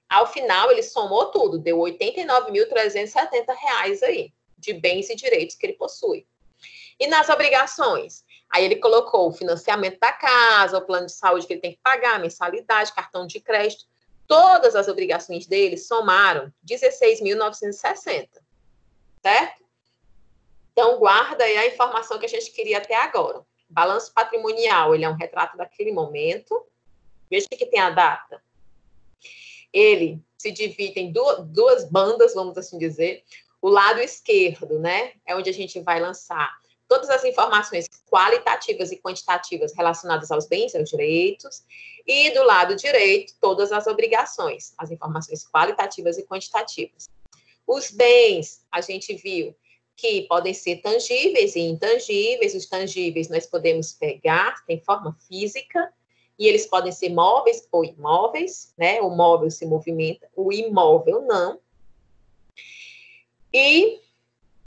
Ao final, ele somou tudo, deu R$ 89.370 aí, de bens e direitos que ele possui. E nas obrigações? Aí ele colocou o financiamento da casa, o plano de saúde que ele tem que pagar, mensalidade, cartão de crédito. Todas as obrigações dele somaram 16.960, certo? Então, guarda aí a informação que a gente queria até agora. Balanço patrimonial, ele é um retrato daquele momento. Veja que tem a data. Ele se divide em duas bandas, vamos assim dizer. O lado esquerdo, né, é onde a gente vai lançar todas as informações qualitativas e quantitativas relacionadas aos bens e aos direitos, e do lado direito, todas as obrigações, as informações qualitativas e quantitativas. Os bens, a gente viu que podem ser tangíveis e intangíveis. Os tangíveis nós podemos pegar, tem forma física, e eles podem ser móveis ou imóveis, né? O móvel se movimenta, o imóvel não. E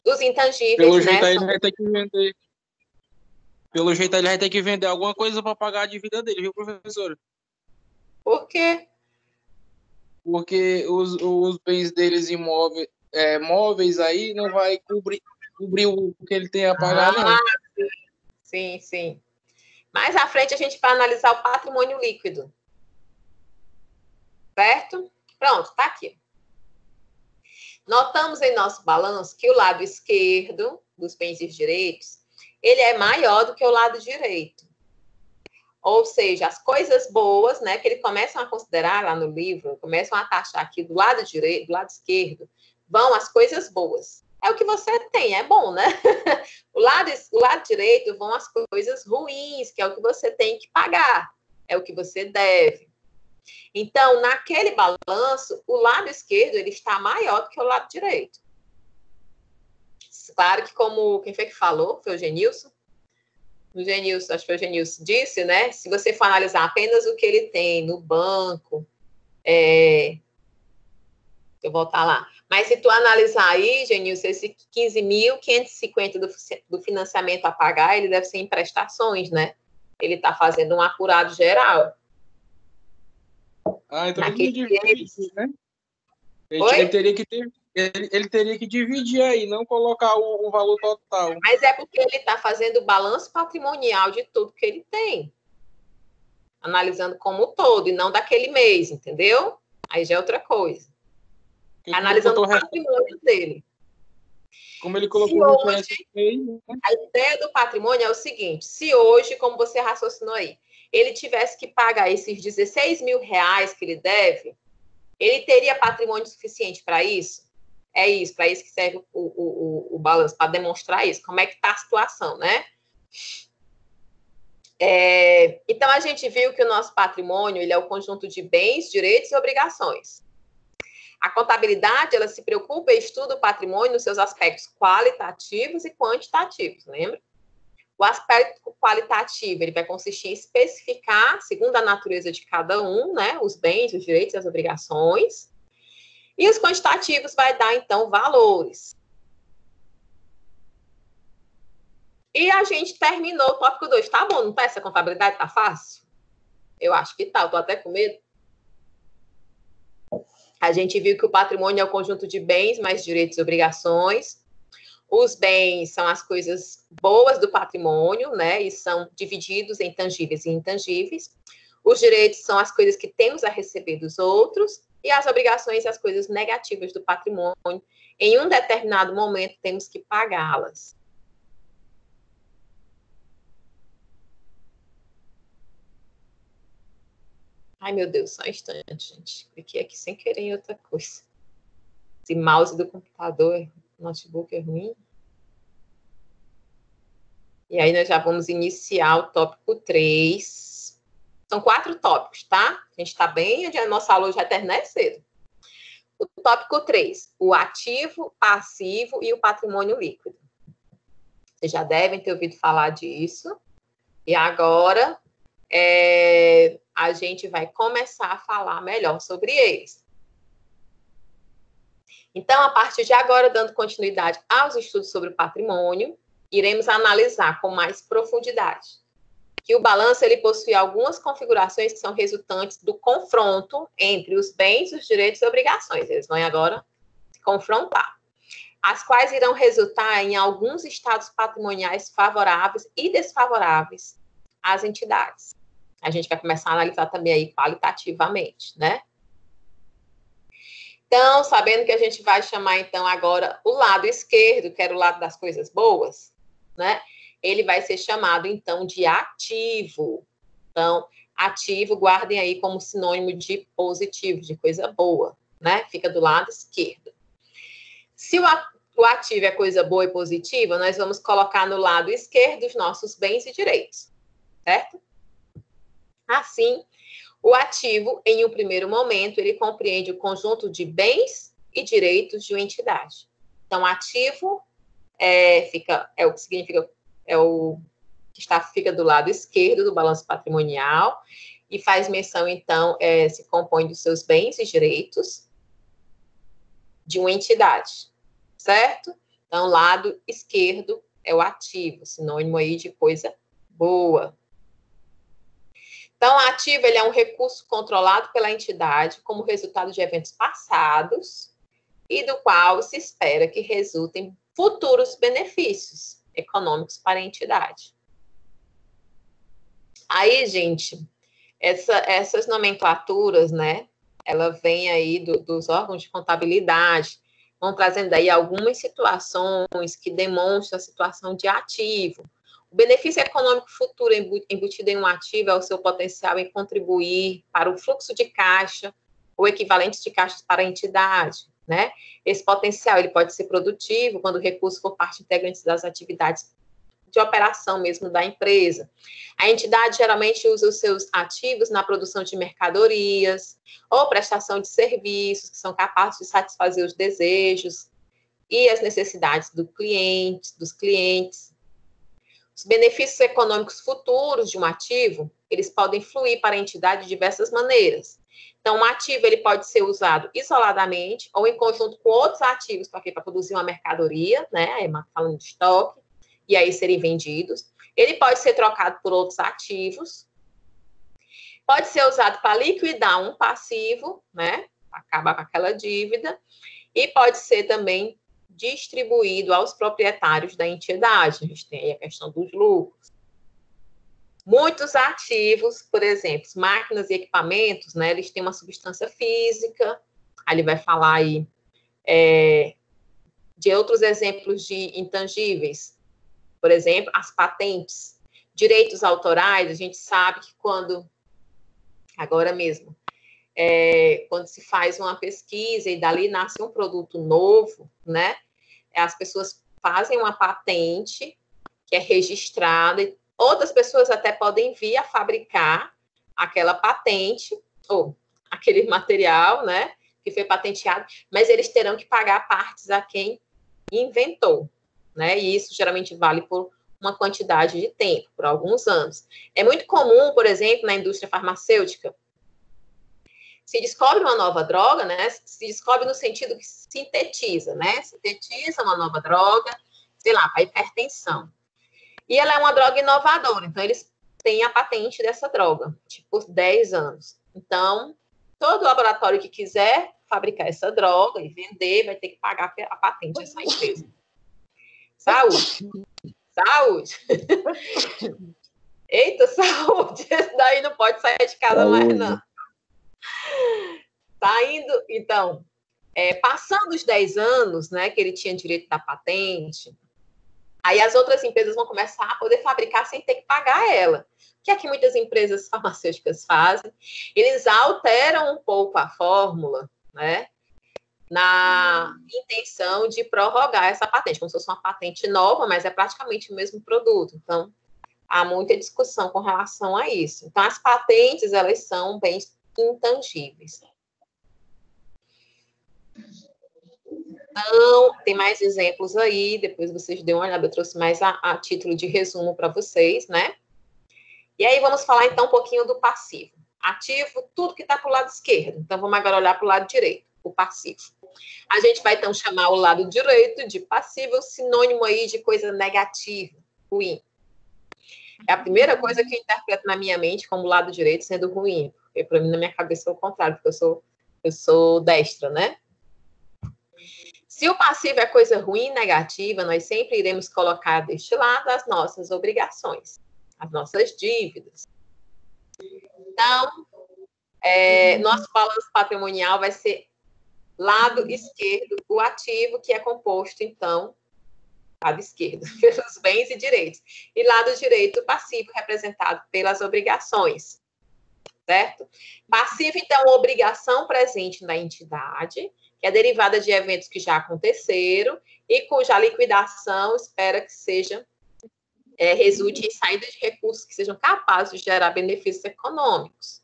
os intangíveis, Pelo jeito, né? aí ele vai ter que vender. Pelo jeito, ele vai ter que vender alguma coisa para pagar a dívida dele, viu, professora? Por quê? Porque os bens deles imóveis, móveis aí não vai cobrir o que ele tem a pagar, não. Sim, sim. Mais à frente a gente vai analisar o patrimônio líquido. Certo? Pronto, tá aqui. Notamos em nosso balanço que o lado esquerdo dos bens e direitos, ele é maior do que o lado direito. Ou seja, as coisas boas, né, que eles começam a considerar lá no livro, começam a taxar aqui do lado direito, do lado esquerdo, vão as coisas boas. É o que você tem, é bom, né? O lado direito vão as coisas ruins, que é o que você tem que pagar, é o que você deve. Então, naquele balanço, o lado esquerdo ele está maior do que o lado direito. Claro que, como quem foi que falou, foi o Genilson. O Genilson, acho que foi o Genilson, disse, né? Se você for analisar apenas o que ele tem no banco, eu vou voltar lá. Mas se tu analisar aí, Genilson, esse 15.550 do financiamento a pagar, ele deve ser em prestações, né? Ele está fazendo um apurado geral. Então ele divide, né? Ele teria que dividir aí, não colocar o valor total. Mas é porque ele está fazendo o balanço patrimonial de tudo que ele tem. Analisando como um todo, e não daquele mês, entendeu? Aí já é outra coisa. Analisando o patrimônio dele. Como ele colocou hoje, a ideia do patrimônio é o seguinte: se hoje, como você raciocinou aí, ele tivesse que pagar esses R$16.000 que ele deve, ele teria patrimônio suficiente para isso? É isso, para isso que serve o balanço, para demonstrar isso, como é que está a situação, né? Então, a gente viu que o nosso patrimônio ele é o conjunto de bens, direitos e obrigações. A contabilidade, ela se preocupa e estuda o patrimônio nos seus aspectos qualitativos e quantitativos, lembra? O aspecto qualitativo, ele vai consistir em especificar, segundo a natureza de cada um, né, os bens, os direitos e as obrigações. E os quantitativos vai dar, então, valores. E a gente terminou o tópico 2. Tá bom, não tá? Essa contabilidade tá fácil? Eu acho que tá, eu tô até com medo. A gente viu que o patrimônio é o conjunto de bens mais direitos e obrigações. Os bens são as coisas boas do patrimônio, né? E são divididos em tangíveis e intangíveis. Os direitos são as coisas que temos a receber dos outros. E as obrigações, as coisas negativas do patrimônio. Em um determinado momento, temos que pagá-las. Ai, meu Deus, só um instante, gente. Cliquei aqui sem querer em outra coisa. Esse mouse do computador, notebook é ruim. E aí, nós já vamos iniciar o tópico 3. São 4 tópicos, tá? A gente está bem, a nossa aula já termina cedo. O tópico 3, o ativo, passivo e o patrimônio líquido. Vocês já devem ter ouvido falar disso. E agora, a gente vai começar a falar melhor sobre eles. Então, a partir de agora, dando continuidade aos estudos sobre o patrimônio, iremos analisar com mais profundidade que o balanço ele possui algumas configurações que são resultantes do confronto entre os bens, os direitos e obrigações. Eles vão agora se confrontar, as quais irão resultar em alguns estados patrimoniais favoráveis e desfavoráveis às entidades. A gente vai começar a analisar também aí qualitativamente, né? Então, sabendo que a gente vai chamar, então, agora o lado esquerdo, que era o lado das coisas boas, né? Ele vai ser chamado, então, de ativo. Então, ativo, guardem aí como sinônimo de positivo, de coisa boa, né? Fica do lado esquerdo. Se o ativo é coisa boa e positiva, nós vamos colocar no lado esquerdo os nossos bens e direitos, certo? Assim, o ativo, em um primeiro momento, ele compreende o conjunto de bens e direitos de uma entidade. Então, ativo é o que significa, fica do lado esquerdo do balanço patrimonial e faz menção, então, se compõe dos seus bens e direitos de uma entidade, certo? Então, lado esquerdo é o ativo, sinônimo aí de coisa boa. Então, o ativo ele é um recurso controlado pela entidade como resultado de eventos passados e do qual se espera que resultem futuros benefícios econômicos para a entidade. Aí, gente, essas nomenclaturas, né, ela vem aí dos órgãos de contabilidade, vão trazendo aí algumas situações que demonstram a situação de ativo. O benefício econômico futuro embutido em um ativo é o seu potencial em contribuir para o fluxo de caixa ou equivalente de caixas para a entidade, né? Esse potencial ele pode ser produtivo quando o recurso for parte integrante das atividades de operação mesmo da empresa. A entidade geralmente usa os seus ativos na produção de mercadorias ou prestação de serviços que são capazes de satisfazer os desejos e as necessidades dos clientes. Os benefícios econômicos futuros de um ativo, eles podem fluir para a entidade de diversas maneiras. Então, um ativo ele pode ser usado isoladamente ou em conjunto com outros ativos para produzir uma mercadoria, né? Aí, falando de estoque, e aí serem vendidos. Ele pode ser trocado por outros ativos. Pode ser usado para liquidar um passivo, né? Acabar com aquela dívida. E pode ser também distribuído aos proprietários da entidade. A gente tem aí a questão dos lucros. Muitos ativos, por exemplo, máquinas e equipamentos, né, eles têm uma substância física. Aí ele vai falar aí de outros exemplos de intangíveis. Por exemplo, as patentes. Direitos autorais, a gente sabe que agora mesmo, quando se faz uma pesquisa e dali nasce um produto novo, né? As pessoas fazem uma patente que é registrada e outras pessoas até podem vir a fabricar aquela patente ou aquele material, né? Que foi patenteado, mas eles terão que pagar partes a quem inventou, né? E isso geralmente vale por uma quantidade de tempo, por alguns anos. É muito comum, por exemplo, na indústria farmacêutica, se descobre uma nova droga, né? Se descobre no sentido que sintetiza, né? Sintetiza uma nova droga, sei lá, para hipertensão. E ela é uma droga inovadora, então eles têm a patente dessa droga, tipo, 10 anos. Então, todo laboratório que quiser fabricar essa droga e vender, vai ter que pagar a patente dessa empresa. Saúde. Saúde. Eita, saúde. Esse daí não pode sair de casa mais, não. Tá indo, então, passando os 10 anos, né, que ele tinha direito da patente, aí as outras empresas vão começar a poder fabricar sem ter que pagar ela. O que é que muitas empresas farmacêuticas fazem? Eles alteram um pouco a fórmula, né, na intenção de prorrogar essa patente, como se fosse uma patente nova, mas é praticamente o mesmo produto. Então, há muita discussão com relação a isso. Então, as patentes, elas são bens intangíveis. Então, tem mais exemplos aí, depois vocês dêem uma olhada, eu trouxe mais a título de resumo para vocês, né? E aí, vamos falar, então, um pouquinho do passivo. Ativo, tudo que está para o lado esquerdo. Então, vamos agora olhar para o lado direito, o passivo. A gente vai, então, chamar o lado direito de passivo, sinônimo aí de coisa negativa, ruim. É a primeira coisa que eu interpreto na minha mente como lado direito sendo ruim. Porque, para mim, na minha cabeça, é o contrário, porque eu sou destra, né? Se o passivo é coisa ruim, negativa, nós sempre iremos colocar deste lado as nossas obrigações, as nossas dívidas. Então, nosso balanço patrimonial vai ser lado esquerdo, o ativo, que é composto, então, lado esquerdo, pelos bens e direitos. E lado direito, o passivo, representado pelas obrigações. Certo? Passivo, então, obrigação presente na entidade, que é derivada de eventos que já aconteceram e cuja liquidação espera que seja resulte em saída de recursos que sejam capazes de gerar benefícios econômicos.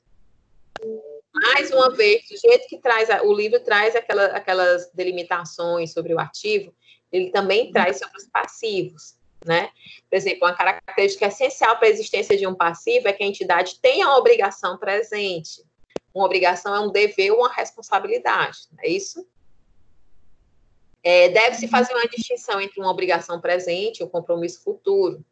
Mais uma vez, do jeito que o livro traz aquelas delimitações sobre o ativo, ele também traz sobre os passivos, né? Por exemplo, uma característica essencial para a existência de um passivo é que a entidade tenha uma obrigação presente. Uma obrigação é um dever ou uma responsabilidade, não é isso? Deve-se fazer uma distinção entre uma obrigação presente e um compromisso futuro.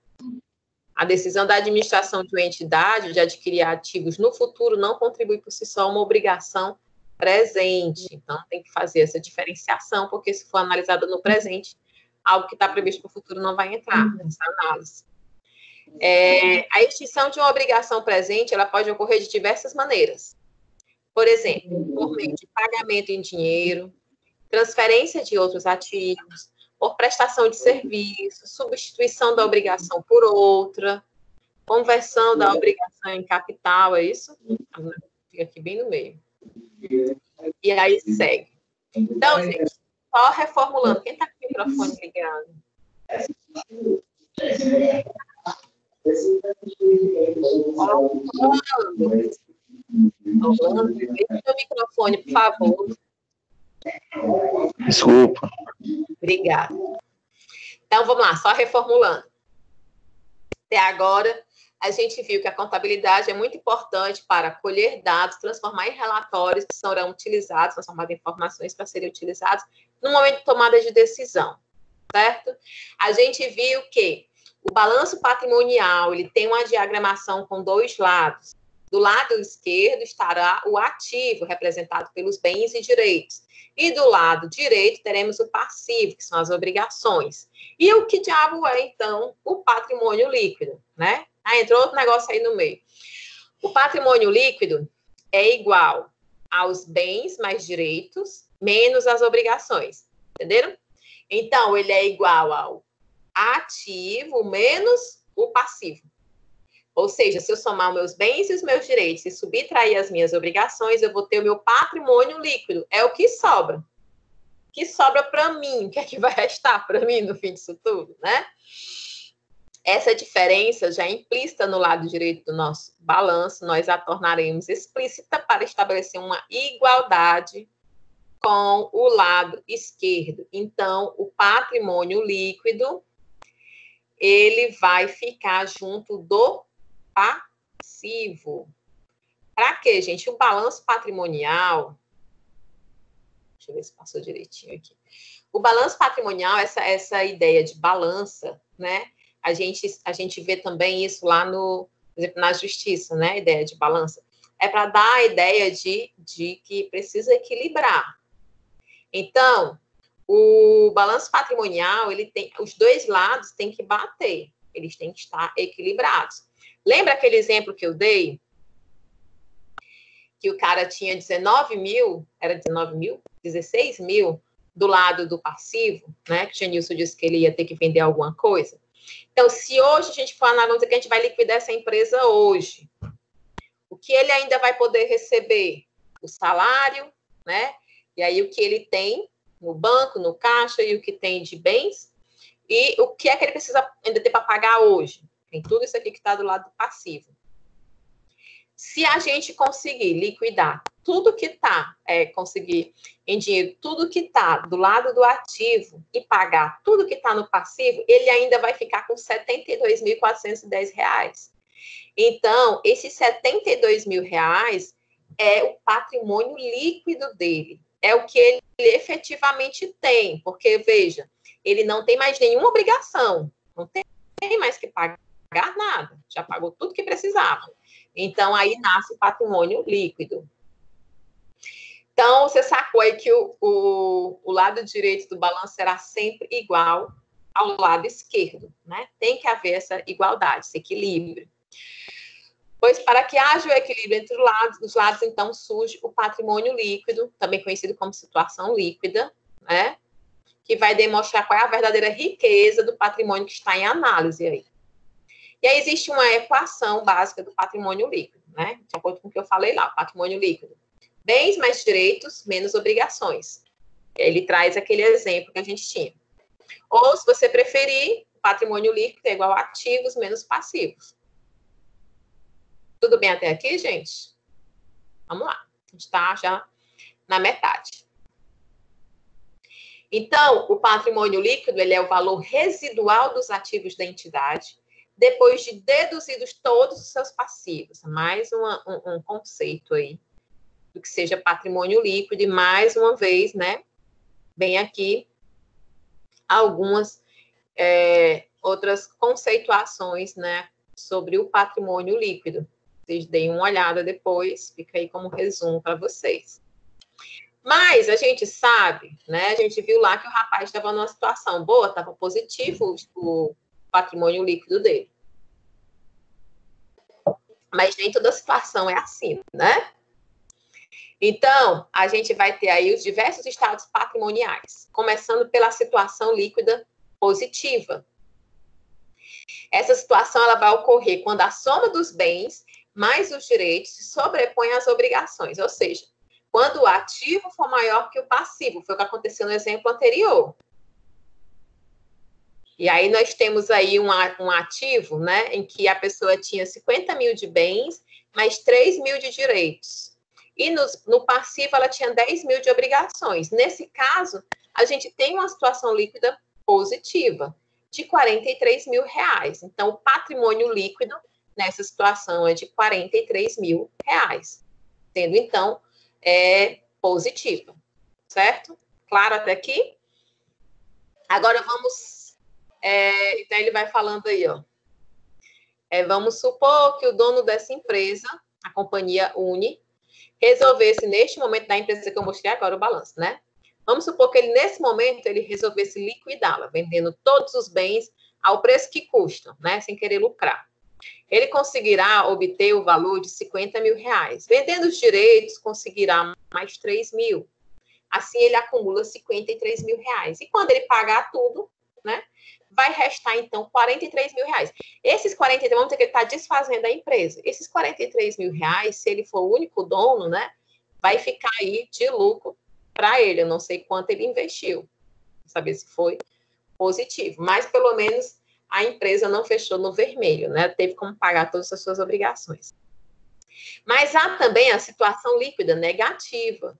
A decisão da administração de uma entidade de adquirir ativos no futuro não contribui por si só a uma obrigação presente. Então, tem que fazer essa diferenciação, porque se for analisado no presente, algo que está previsto para o futuro não vai entrar nessa análise. A extinção de uma obrigação presente, ela pode ocorrer de diversas maneiras. Por exemplo, por meio de pagamento em dinheiro, transferência de outros ativos, por prestação de serviço, substituição da obrigação por outra, conversão da obrigação em capital, é isso? Fica aqui bem no meio. E aí segue. Então, gente, só reformulando. Quem está com o microfone ligado? Orlando, liga o microfone, por favor. Desculpa. Obrigada. Então, vamos lá, só reformulando. Até agora, a gente viu que a contabilidade é muito importante para colher dados, transformar em relatórios que serão utilizados, transformar em informações para serem utilizados no momento de tomada de decisão, certo? A gente viu que o balanço patrimonial, ele tem uma diagramação com dois lados. Do lado esquerdo estará o ativo, representado pelos bens e direitos. E do lado direito teremos o passivo, que são as obrigações. E o que diabo é, então, o patrimônio líquido, né? Entrou outro negócio aí no meio. O patrimônio líquido é igual aos bens mais direitos, menos as obrigações. Entenderam? Então, ele é igual ao ativo menos o passivo. Ou seja, se eu somar os meus bens e os meus direitos e subtrair as minhas obrigações, eu vou ter o meu patrimônio líquido. É o que sobra. O que sobra para mim? O que é que vai restar para mim no fim disso tudo, né? Essa diferença já é implícita no lado direito do nosso balanço, nós a tornaremos explícita para estabelecer uma igualdade com o lado esquerdo. Então, o patrimônio líquido, ele vai ficar junto do passivo. Para quê, gente? O balanço patrimonial... Deixa eu ver se passou direitinho aqui. O balanço patrimonial, essa ideia de balança, né? A gente vê também isso lá por exemplo, na justiça, né? A ideia de balança. É para dar a ideia de que precisa equilibrar, Então, o balanço patrimonial, ele tem, os dois lados têm que bater, eles têm que estar equilibrados. Lembra aquele exemplo que eu dei? Que o cara tinha 19 mil, era 19 mil? 16 mil do lado do passivo, né? Que o Genilson disse que ele ia ter que vender alguma coisa. Então, se hoje a gente for analisar que a gente vai liquidar essa empresa hoje, o que ele ainda vai poder receber? O salário, né? E aí o que ele tem no banco, no caixa, e o que tem de bens, e o que é que ele precisa ainda ter para pagar hoje. Tem tudo isso aqui que está do lado do passivo. Se a gente conseguir liquidar tudo que está, conseguir em dinheiro, tudo que está do lado do ativo e pagar tudo que está no passivo, ele ainda vai ficar com R$ 72.410. Então, esses R$ 72.000 é o patrimônio líquido dele. É o que ele efetivamente tem. Porque, veja, ele não tem mais nenhuma obrigação. Não tem mais que pagar nada. Já pagou tudo que precisava. Então, aí nasce o patrimônio líquido. Então, você sacou aí que o lado direito do balanço será sempre igual ao lado esquerdo, né? Tem que haver essa igualdade, esse equilíbrio. Pois, para que haja o equilíbrio entre os lados, então, surge o patrimônio líquido, também conhecido como situação líquida, né? Que vai demonstrar qual é a verdadeira riqueza do patrimônio que está em análise aí. E aí existe uma equação básica do patrimônio líquido, né? De acordo com o que eu falei lá, o patrimônio líquido. Bens mais direitos, menos obrigações. Ele traz aquele exemplo que a gente tinha. Ou, se você preferir, o patrimônio líquido é igual a ativos menos passivos. Tudo bem até aqui, gente? Vamos lá. A gente está já na metade. Então, o patrimônio líquido, ele é o valor residual dos ativos da entidade, depois de deduzidos todos os seus passivos. Mais um conceito aí do que seja patrimônio líquido. E, mais uma vez, né, vem aqui algumas outras conceituações, né, sobre o patrimônio líquido. Vocês deem uma olhada depois, fica aí como resumo para vocês. Mas a gente sabe, né? A gente viu lá que o rapaz estava numa situação boa, estava positivo o patrimônio líquido dele. Mas nem toda situação é assim, né? Então, a gente vai ter aí os diversos estados patrimoniais, começando pela situação líquida positiva. Essa situação ela vai ocorrer quando a soma dos bens mais os direitos se sobrepõe às obrigações, ou seja, quando o ativo for maior que o passivo, foi o que aconteceu no exemplo anterior. E aí nós temos aí um ativo, né, em que a pessoa tinha 50 mil de bens, mais 3 mil de direitos. E no passivo ela tinha 10 mil de obrigações. Nesse caso, a gente tem uma situação líquida positiva, de 43 mil reais. Então, o patrimônio líquido nessa situação é de 43 mil reais, sendo, então, positiva, certo? Claro até aqui? Agora, vamos... então, ele vai falando aí, ó. Vamos supor que o dono dessa empresa, a companhia Uni, resolvesse, neste momento da empresa que eu mostrei agora, o balanço, né? Vamos supor que ele, nesse momento, ele resolvesse liquidá-la, vendendo todos os bens ao preço que custam, né? Sem querer lucrar. Ele conseguirá obter o valor de 50 mil reais. Vendendo os direitos, conseguirá mais 3 mil. Assim, ele acumula 53 mil reais. E quando ele pagar tudo, né? Vai restar, então, 43 mil reais. Esses 43, vamos dizer que ele está desfazendo a empresa. Esses 43 mil reais, se ele for o único dono, né? Vai ficar aí de lucro para ele. Eu não sei quanto ele investiu. Vou saber se foi positivo. Mas, pelo menos, a empresa não fechou no vermelho, né? Teve como pagar todas as suas obrigações. Mas há também a situação líquida negativa.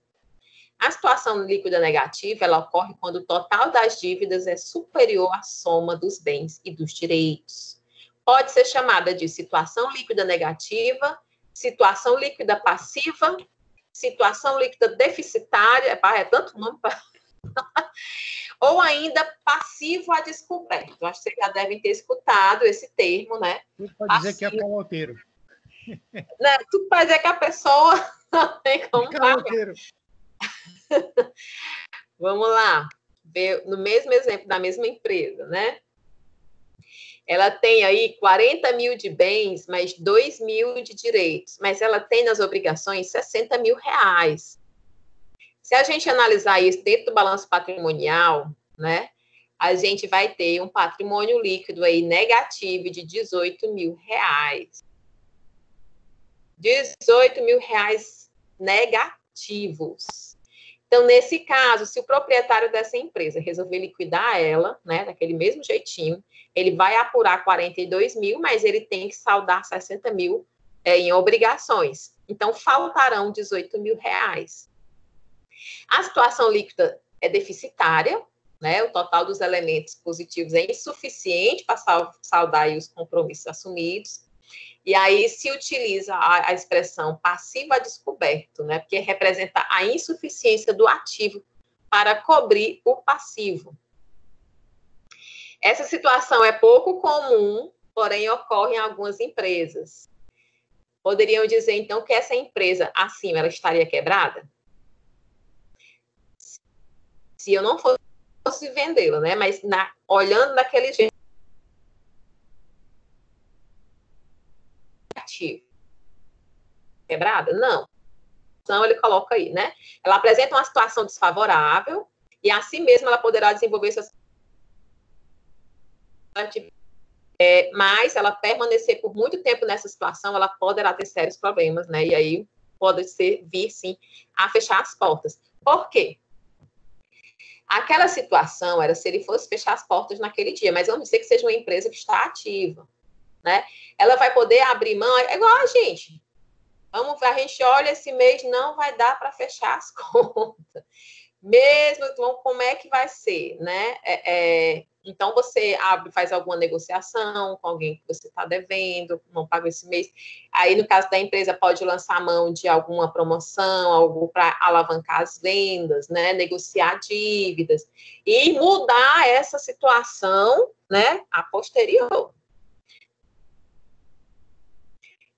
A situação líquida negativa, ela ocorre quando o total das dívidas é superior à soma dos bens e dos direitos. Pode ser chamada de situação líquida negativa, situação líquida passiva, situação líquida deficitária, é tanto nome para... ou ainda passivo a descoberto. Eu acho que vocês já devem ter escutado esse termo, né? Tudo pode dizer que é caloteiro. Né? Tudo pode dizer que a pessoa não tem como pagar. Vamos lá, ver no mesmo exemplo da mesma empresa, né? Ela tem aí 40 mil de bens, mais 2 mil de direitos, mas ela tem nas obrigações 60 mil reais. Se a gente analisar isso dentro do balanço patrimonial, né, a gente vai ter um patrimônio líquido aí negativo de 18 mil reais. 18 mil reais negativos. Então, nesse caso, se o proprietário dessa empresa resolver liquidar ela, né, daquele mesmo jeitinho, ele vai apurar 42 mil, mas ele tem que saldar 60 mil em obrigações. Então, faltarão 18 mil reais. A situação líquida é deficitária, né? O total dos elementos positivos é insuficiente para saldar aí os compromissos assumidos. E aí se utiliza a expressão passivo a descoberto, né? Porque representa a insuficiência do ativo para cobrir o passivo. Essa situação é pouco comum, porém ocorre em algumas empresas. Poderiam dizer, então, que essa empresa, assim, ela estaria quebrada? Se eu não fosse vendê-la, né? Mas olhando daquele jeito, quebrada? Não. Então, ele coloca aí, né? Ela apresenta uma situação desfavorável e, assim mesmo, ela poderá desenvolver suas atividades. Mas, ela permanecer por muito tempo nessa situação, ela poderá ter sérios problemas, né? E aí, pode vir, sim, a fechar as portas. Por quê? Aquela situação era se ele fosse fechar as portas naquele dia, mas vamos dizer que seja uma empresa que está ativa, né? Ela vai poder abrir mão, é igual a gente. A gente olha esse mês, não vai dar para fechar as contas. Mesmo, então, como é que vai ser, né? Então, você faz alguma negociação com alguém que você está devendo, não paga esse mês. Aí, no caso da empresa, pode lançar a mão de alguma promoção, algo para alavancar as vendas, né? Negociar dívidas e mudar essa situação, né? A posterior.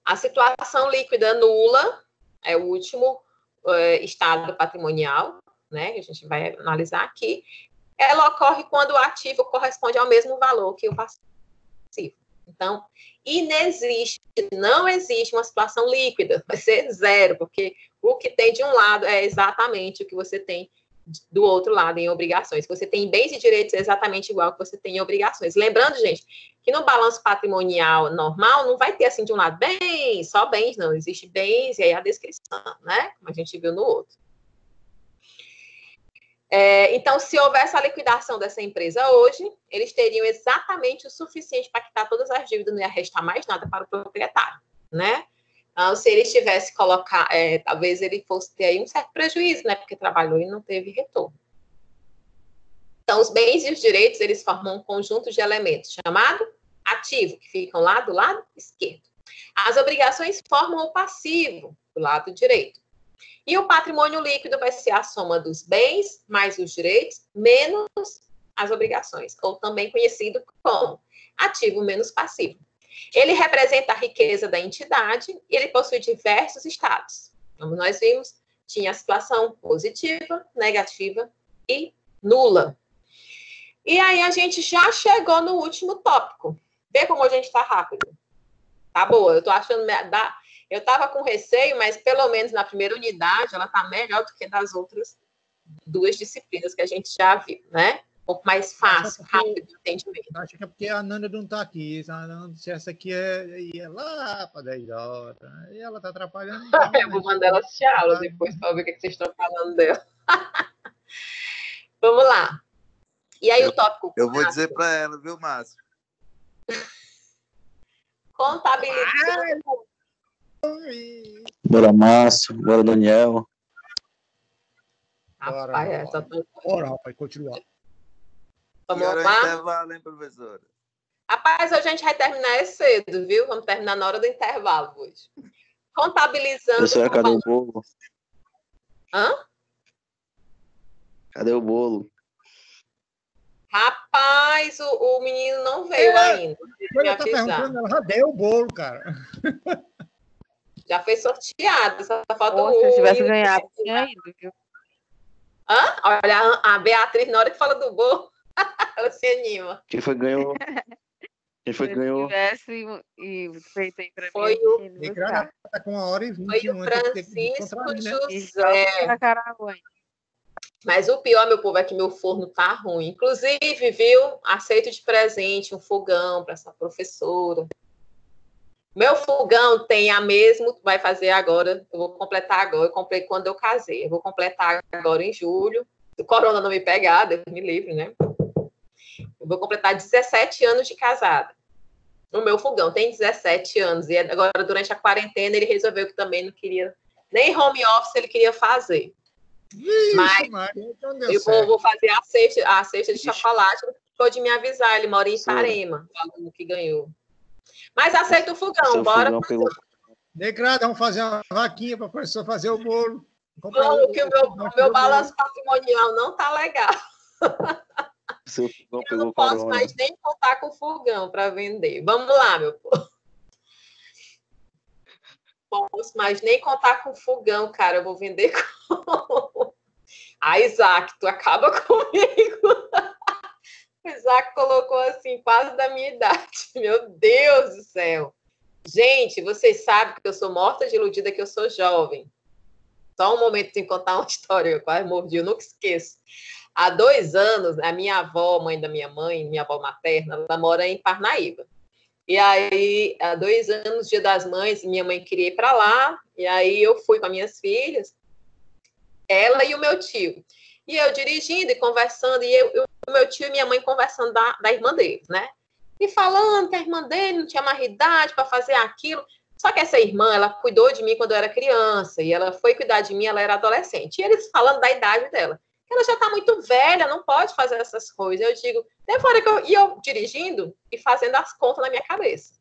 A situação líquida nula é o último estado patrimonial, né, que a gente vai analisar aqui. Ela ocorre quando o ativo corresponde ao mesmo valor que o passivo. Então, não existe uma situação líquida, vai ser zero, porque o que tem de um lado é exatamente o que você tem do outro lado em obrigações. Você tem bens e direitos exatamente igual que você tem em obrigações. Lembrando, gente, que no balanço patrimonial normal não vai ter assim de um lado bens, só bens, não. Existe bens e aí a descrição, né? Como a gente viu no outro. Então, se houvesse a liquidação dessa empresa hoje, eles teriam exatamente o suficiente para quitar todas as dívidas, não ia restar mais nada para o proprietário, né? Então, se ele tivesse colocar, talvez ele fosse ter aí um certo prejuízo, né? Porque trabalhou e não teve retorno. Então, os bens e os direitos, eles formam um conjunto de elementos chamado ativo, que ficam lá do lado esquerdo. As obrigações formam o passivo, do lado direito. E o patrimônio líquido vai ser a soma dos bens mais os direitos menos as obrigações, ou também conhecido como ativo menos passivo. Ele representa a riqueza da entidade e ele possui diversos estados. Como nós vimos, tinha a situação positiva, negativa e nula. E aí a gente já chegou no último tópico. Vê como a gente está rápido. Tá boa, eu tô achando... Eu estava com receio, mas pelo menos na primeira unidade ela está melhor do que das outras duas disciplinas que a gente já viu, né? Um pouco mais fácil, rápido de entendimento. Acho que é porque a Nanda não está aqui. Se essa aqui ia lá para 10 horas. E ela está atrapalhando. Então, eu vou mandar ela assistir a aula depois para ver o que vocês estão falando dela. Vamos lá. E aí o tópico... Eu vou dizer para ela, viu, Márcio? Contabilidade. Bora, Márcio. Bora, Daniel. Bora, rapaz, continuar. Vamos lá? Intervalo, hein, professora? Rapaz, hoje a gente vai terminar cedo, viu? Vamos terminar na hora do intervalo hoje. Contabilizando... Professora, cadê o bolo? Hã? Cadê o bolo? Rapaz, o menino não veio ainda. Ela tá perguntando, ela já deu o bolo, cara. Já foi sorteado, só falta se eu tivesse ganhado, tinha ido, viu? Olha, a Beatriz, na hora que fala do bolo, ela se anima. Quem foi que ganhou? Quem foi que ganhou? Tivesse e feito aí pra Foi mim, o- eu E ia cara, buscar. tá com 1h21. Foi o Tem que ter que Francisco contrair, né? E José. a Carol, hein? Mas o pior, meu povo, é que meu forno tá ruim. Inclusive, viu? Aceito de presente um fogão para essa professora. Meu fogão tem a mesma, vai fazer agora, eu vou completar agora, eu comprei quando eu casei, eu vou completar agora em julho, se o corona não me pegar, Deus me livre, né? Eu vou completar 17 anos de casada. O meu fogão tem 17 anos, e agora, durante a quarentena, ele resolveu que também não queria, nem home office ele queria fazer. Mas Então deu eu certo. vou fazer a cesta de chocolate, não ficou de me avisar, ele mora em Itarema, o aluno que ganhou. Mas aceita o fogão, Seu bora. fogão pegou. Negrada, vamos fazer uma vaquinha para a professora fazer o bolo. Comprar Vamos, que o meu bolo. balanço patrimonial não tá legal. Seu fogão Eu pegou não posso corona. mais nem contar com o fogão para vender. Vamos lá, meu povo. Posso mais nem contar com o fogão, cara. Eu vou vender com... Isaac, tu acaba comigo. O Isaac colocou assim, quase da minha idade. Meu Deus do céu. Gente, vocês sabem que eu sou morta de iludida, que eu sou jovem. Só um momento de contar uma história, eu quase mordi, eu nunca esqueço. Há 2 anos, a minha avó, mãe da minha mãe, minha avó materna, ela mora em Parnaíba. E aí, há 2 anos, Dia das Mães, minha mãe queria ir para lá, e aí eu fui com as minhas filhas, ela e o meu tio. E eu dirigindo e conversando, e o meu tio e minha mãe conversando da irmã deles, né? E falando que a irmã dele não tinha mais idade para fazer aquilo. Só que essa irmã, ela cuidou de mim quando eu era criança, e ela foi cuidar de mim, ela era adolescente. E eles falando da idade dela. Ela já está muito velha, não pode fazer essas coisas. Eu digo, teve hora que eu dirigindo e fazendo as contas na minha cabeça.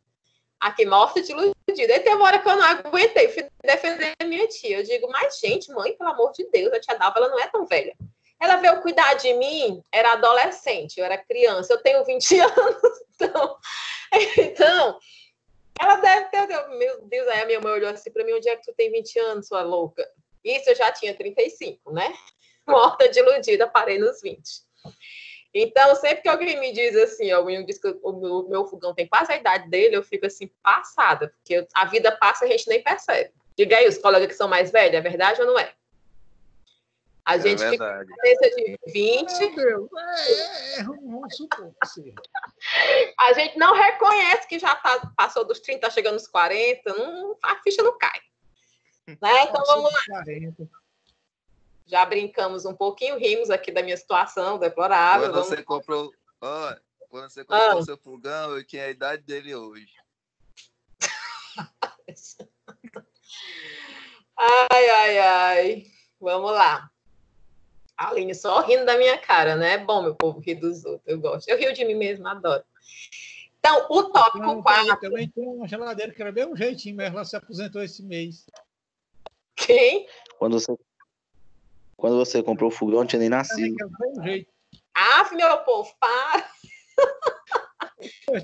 Aqui, morta de iludida. Aí teve uma hora que eu não aguentei, fui defender a minha tia. Eu digo, mas gente, mãe, pelo amor de Deus, a tia Dalva, ela não é tão velha. Ela veio cuidar de mim, era adolescente, eu era criança, eu tenho 20 anos, então ela deve ter, meu Deus, aí a minha mãe olhou assim para mim, onde é que tu tem 20 anos, sua louca? Isso eu já tinha 35, né? Morta de iludida, parei nos 20. Então, sempre que alguém me diz assim, alguém diz que o meu fogão tem quase a idade dele, eu fico assim, passada, porque a vida passa e a gente nem percebe. Diga aí, os colegas que são mais velhos, é verdade ou não é? A gente fica com a cabeça de 20. Meu Deus, vamos supor que seja. A gente não reconhece que já passou dos 30, tá chegando nos 40, a ficha não cai. Né? Então vamos lá. 40. Já brincamos um pouquinho, rimos aqui da minha situação deplorável. Quando você comprou o seu fogão, eu tinha a idade dele hoje. Ai. Vamos lá. A Aline só rindo da minha cara, né? É bom, meu povo, rir dos outros. Eu gosto. Eu rio de mim mesma, adoro. Então, o tópico 4. Também tem uma geladeira que era bem um jeitinho, mas ela se aposentou esse mês. Quem? Quando você comprou o fogão, não tinha nem nascido. Um jeito. Meu povo, para.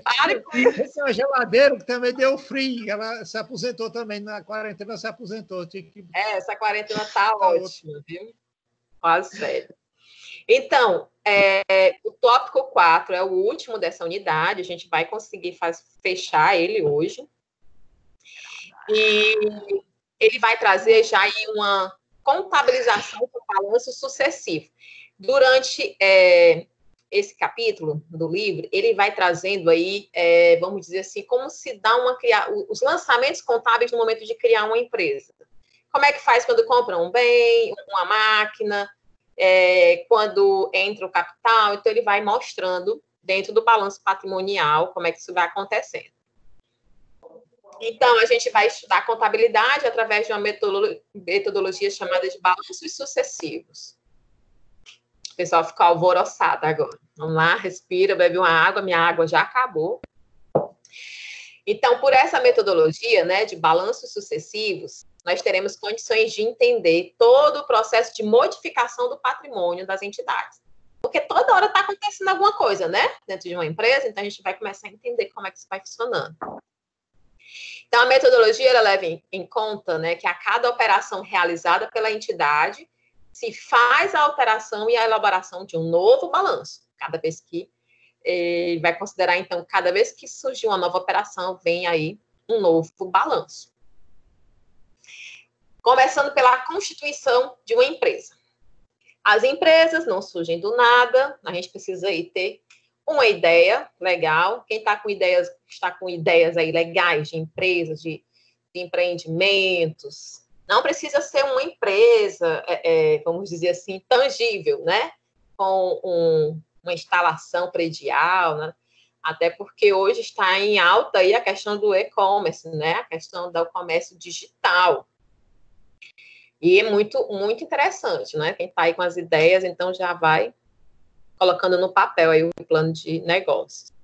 Pare com isso. Esse é uma geladeira que também deu frio. Ela se aposentou também. Na quarentena se aposentou. Essa quarentena tá ótima, viu? Quase sério. Então, o tópico 4 é o último dessa unidade. A gente vai conseguir fechar ele hoje. E ele vai trazer já aí uma contabilização do balanço sucessivo. Durante esse capítulo do livro, ele vai trazendo aí, vamos dizer assim, como se dá os lançamentos contábeis no momento de criar uma empresa. Como é que faz quando compra um bem, uma máquina, quando entra o capital? Então, ele vai mostrando dentro do balanço patrimonial como é que isso vai acontecendo. Então, a gente vai estudar contabilidade através de uma metodologia chamada de balanços sucessivos. O pessoal ficou alvoroçado agora. Vamos lá, respira, bebe uma água. Minha água já acabou. Então, por essa metodologia, né, de balanços sucessivos, nós teremos condições de entender todo o processo de modificação do patrimônio das entidades. Porque toda hora está acontecendo alguma coisa, né? Dentro de uma empresa, então a gente vai começar a entender como é que isso vai funcionando. Então, a metodologia ela leva em conta, né, que a cada operação realizada pela entidade se faz a alteração e a elaboração de um novo balanço. Cada vez que ele vai considerar, então, cada vez que surgir uma nova operação, vem aí um novo balanço. Começando pela constituição de uma empresa. As empresas não surgem do nada, a gente precisa aí ter uma ideia legal. Quem está com ideias aí legais de empresas, de empreendimentos, não precisa ser uma empresa, vamos dizer assim, tangível, né? Com uma instalação predial, né? Até porque hoje está em alta aí a questão do e-commerce, né? A questão do comércio digital. E é muito, muito interessante, né? Quem está aí com as ideias, então já vai colocando no papel aí o plano de negócio.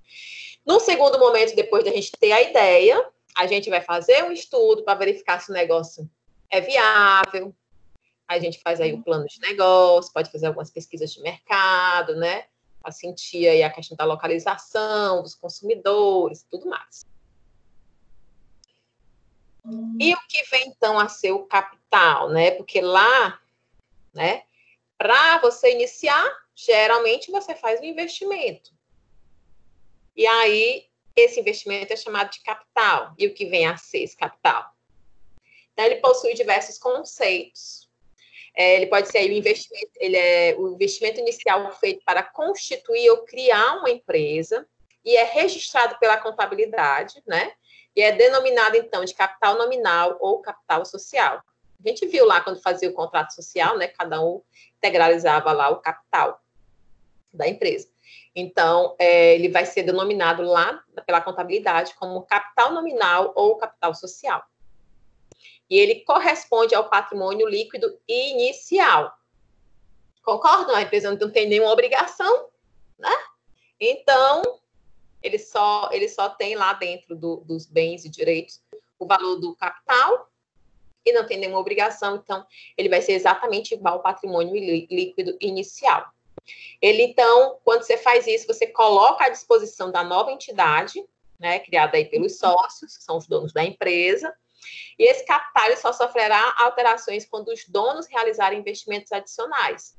No segundo momento, depois da gente ter a ideia, a gente vai fazer um estudo para verificar se o negócio é viável. A gente faz aí o plano de negócio, pode fazer algumas pesquisas de mercado, né? Para sentir aí a questão da localização, dos consumidores, tudo mais. E o que vem, então, a ser o capital, né? Porque lá, né, para você iniciar, geralmente você faz um investimento. E aí, esse investimento é chamado de capital. E o que vem a ser esse capital? Então, ele possui diversos conceitos. Ele pode ser aí o investimento inicial feito para constituir ou criar uma empresa e é registrado pela contabilidade, né? E é denominado, então, de capital nominal ou capital social. A gente viu lá quando fazia o contrato social, né? Cada um integralizava lá o capital da empresa. Então, ele vai ser denominado lá pela contabilidade como capital nominal ou capital social. E ele corresponde ao patrimônio líquido inicial. Concordam? A empresa não tem nenhuma obrigação, né? Então, ele só tem lá dentro dos bens e direitos o valor do capital e não tem nenhuma obrigação, então ele vai ser exatamente igual ao patrimônio líquido inicial. Ele, então, quando você faz isso, você coloca à disposição da nova entidade, né, criada aí pelos sócios, que são os donos da empresa, e esse capital ele só sofrerá alterações quando os donos realizarem investimentos adicionais.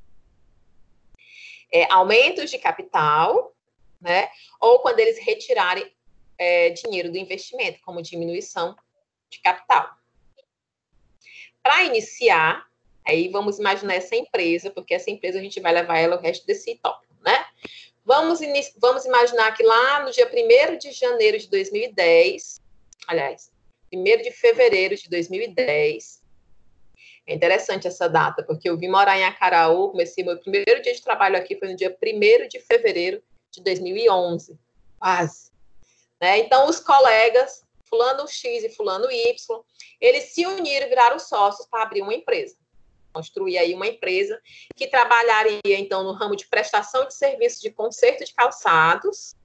Aumentos de capital, né, ou quando eles retirarem dinheiro do investimento, como diminuição de capital. Para iniciar, aí vamos imaginar essa empresa, porque essa empresa a gente vai levar ela o resto desse tópico, né? Vamos imaginar que lá no dia 1º de janeiro de 2010, aliás, 1º de fevereiro de 2010, é interessante essa data, porque eu vim morar em Acaraú, comecei meu primeiro dia de trabalho aqui, foi no dia 1º de fevereiro de 2011, quase. Né? Então, os colegas, fulano X e fulano Y, eles se uniram e viraram sócios para abrir uma empresa. Construir aí uma empresa que trabalharia, então, no ramo de prestação de serviços de conserto de calçados.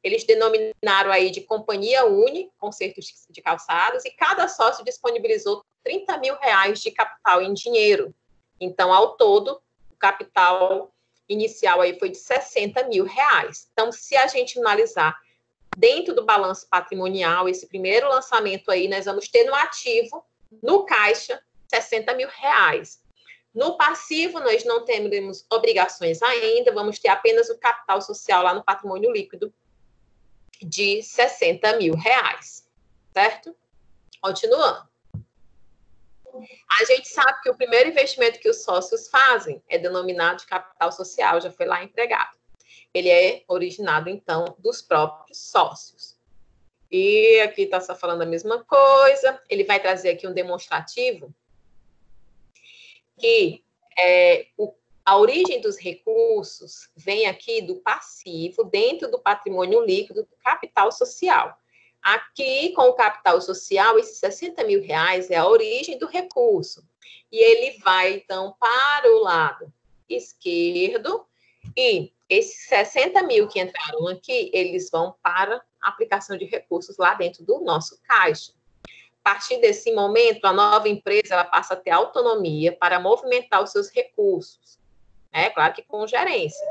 Eles denominaram aí de Companhia Uni, consertos de calçados, e cada sócio disponibilizou R$30 mil de capital em dinheiro. Então, ao todo, o capital inicial aí foi de R$60 mil. Então, se a gente analisar dentro do balanço patrimonial, esse primeiro lançamento aí, nós vamos ter no ativo, no caixa, R$60 mil. No passivo, nós não temos obrigações ainda, vamos ter apenas o capital social lá no patrimônio líquido de R$60 mil, certo? Continuando. A gente sabe que o primeiro investimento que os sócios fazem é denominado de capital social, já foi lá empregado. Ele é originado, então, dos próprios sócios. E aqui está só falando a mesma coisa. Ele vai trazer aqui um demonstrativo que a origem dos recursos vem aqui do passivo, dentro do patrimônio líquido do capital social. Aqui, com o capital social, esses R$60 mil é a origem do recurso. E ele vai, então, para o lado esquerdo, e esses 60 mil que entraram aqui, eles vão para a aplicação de recursos lá dentro do nosso caixa. A partir desse momento, a nova empresa ela passa a ter autonomia para movimentar os seus recursos. Claro que com gerência.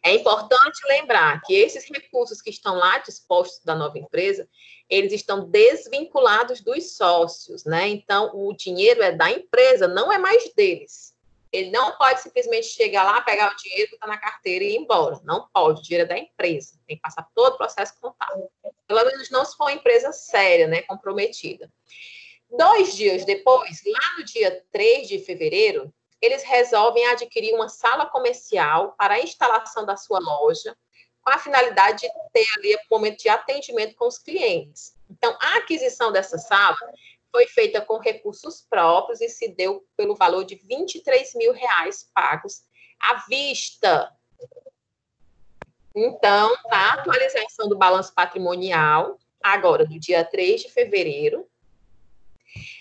É importante lembrar que esses recursos que estão lá dispostos da nova empresa, eles estão desvinculados dos sócios, né? Então, o dinheiro é da empresa, não é mais deles. Ele não pode simplesmente chegar lá, pegar o dinheiro, botar na carteira e ir embora. Não pode, o dinheiro é da empresa. Tem que passar todo o processo contábil. Pelo menos não se for uma empresa séria, né, comprometida. 2 dias depois, lá no dia 3 de fevereiro, eles resolvem adquirir uma sala comercial para a instalação da sua loja, com a finalidade de ter ali o momento de atendimento com os clientes. Então, a aquisição dessa sala foi feita com recursos próprios e se deu pelo valor de R$23 mil pagos à vista. Então, a atualização do balanço patrimonial, agora, no dia 3 de fevereiro,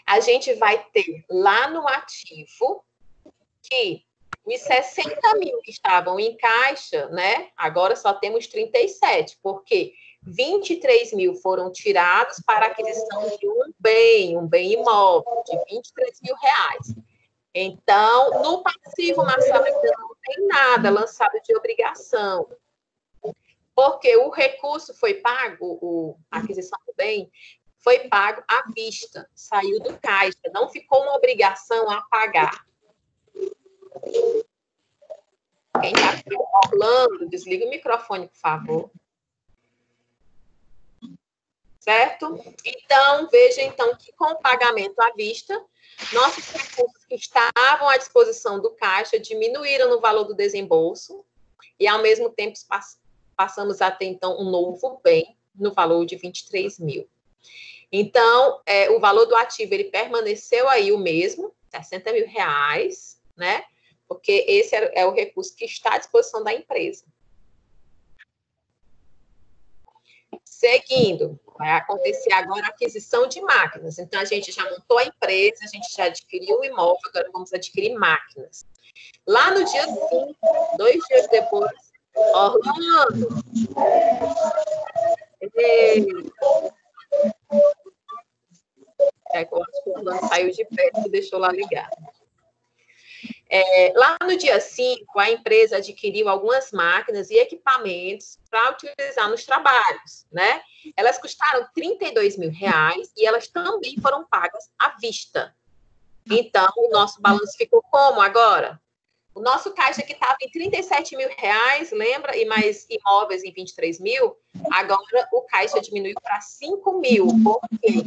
a gente vai ter lá no ativo que os 60 mil que estavam em caixa, né? Agora só temos 37, porque 23 mil foram tirados para a aquisição de um bem imóvel, de R$23 mil. Então, no passivo, Marcelo, ainda não tem nada lançado de obrigação, porque o recurso foi pago, a aquisição do bem, foi pago à vista, saiu do caixa, não ficou uma obrigação a pagar. Quem está Orlando, desliga o microfone, por favor. Certo? Então, veja então que com o pagamento à vista, nossos recursos que estavam à disposição do caixa diminuíram no valor do desembolso e, ao mesmo tempo, passamos a ter, então, um novo bem no valor de 23 mil. Então, o valor do ativo, ele permaneceu aí o mesmo, 60 mil reais, né? Porque esse é o recurso que está à disposição da empresa. Seguindo, vai acontecer agora a aquisição de máquinas. Então, a gente já montou a empresa, a gente já adquiriu o imóvel, agora vamos adquirir máquinas. Lá no dia 5, 2 dias depois, Orlando. Eu acho que o Orlando saiu de perto e deixou lá ligado. Lá no dia 5, a empresa adquiriu algumas máquinas e equipamentos para utilizar nos trabalhos, né? Elas custaram R$32 mil e elas também foram pagas à vista. Então, o nosso balanço ficou como agora? O nosso caixa que estava em R$37 mil, lembra? E mais imóveis em 23 mil, agora o caixa diminuiu para 5 mil. Por quê?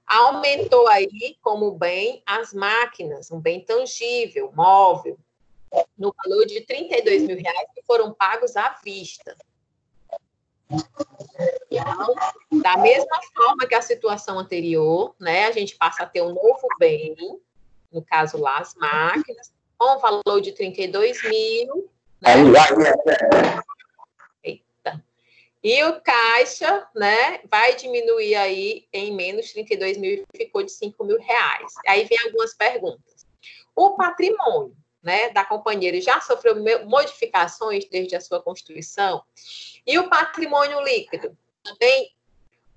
Aumentou aí como bem as máquinas, um bem tangível, móvel, no valor de R$32 mil que foram pagos à vista. Então, da mesma forma que a situação anterior, né, a gente passa a ter um novo bem, no caso lá as máquinas, com valor de 32 mil, né? E o caixa, né, vai diminuir aí em menos 32 mil e ficou de 5 mil reais. Aí vem algumas perguntas. O patrimônio, né, da companhia, ele já sofreu modificações desde a sua constituição? E o patrimônio líquido, também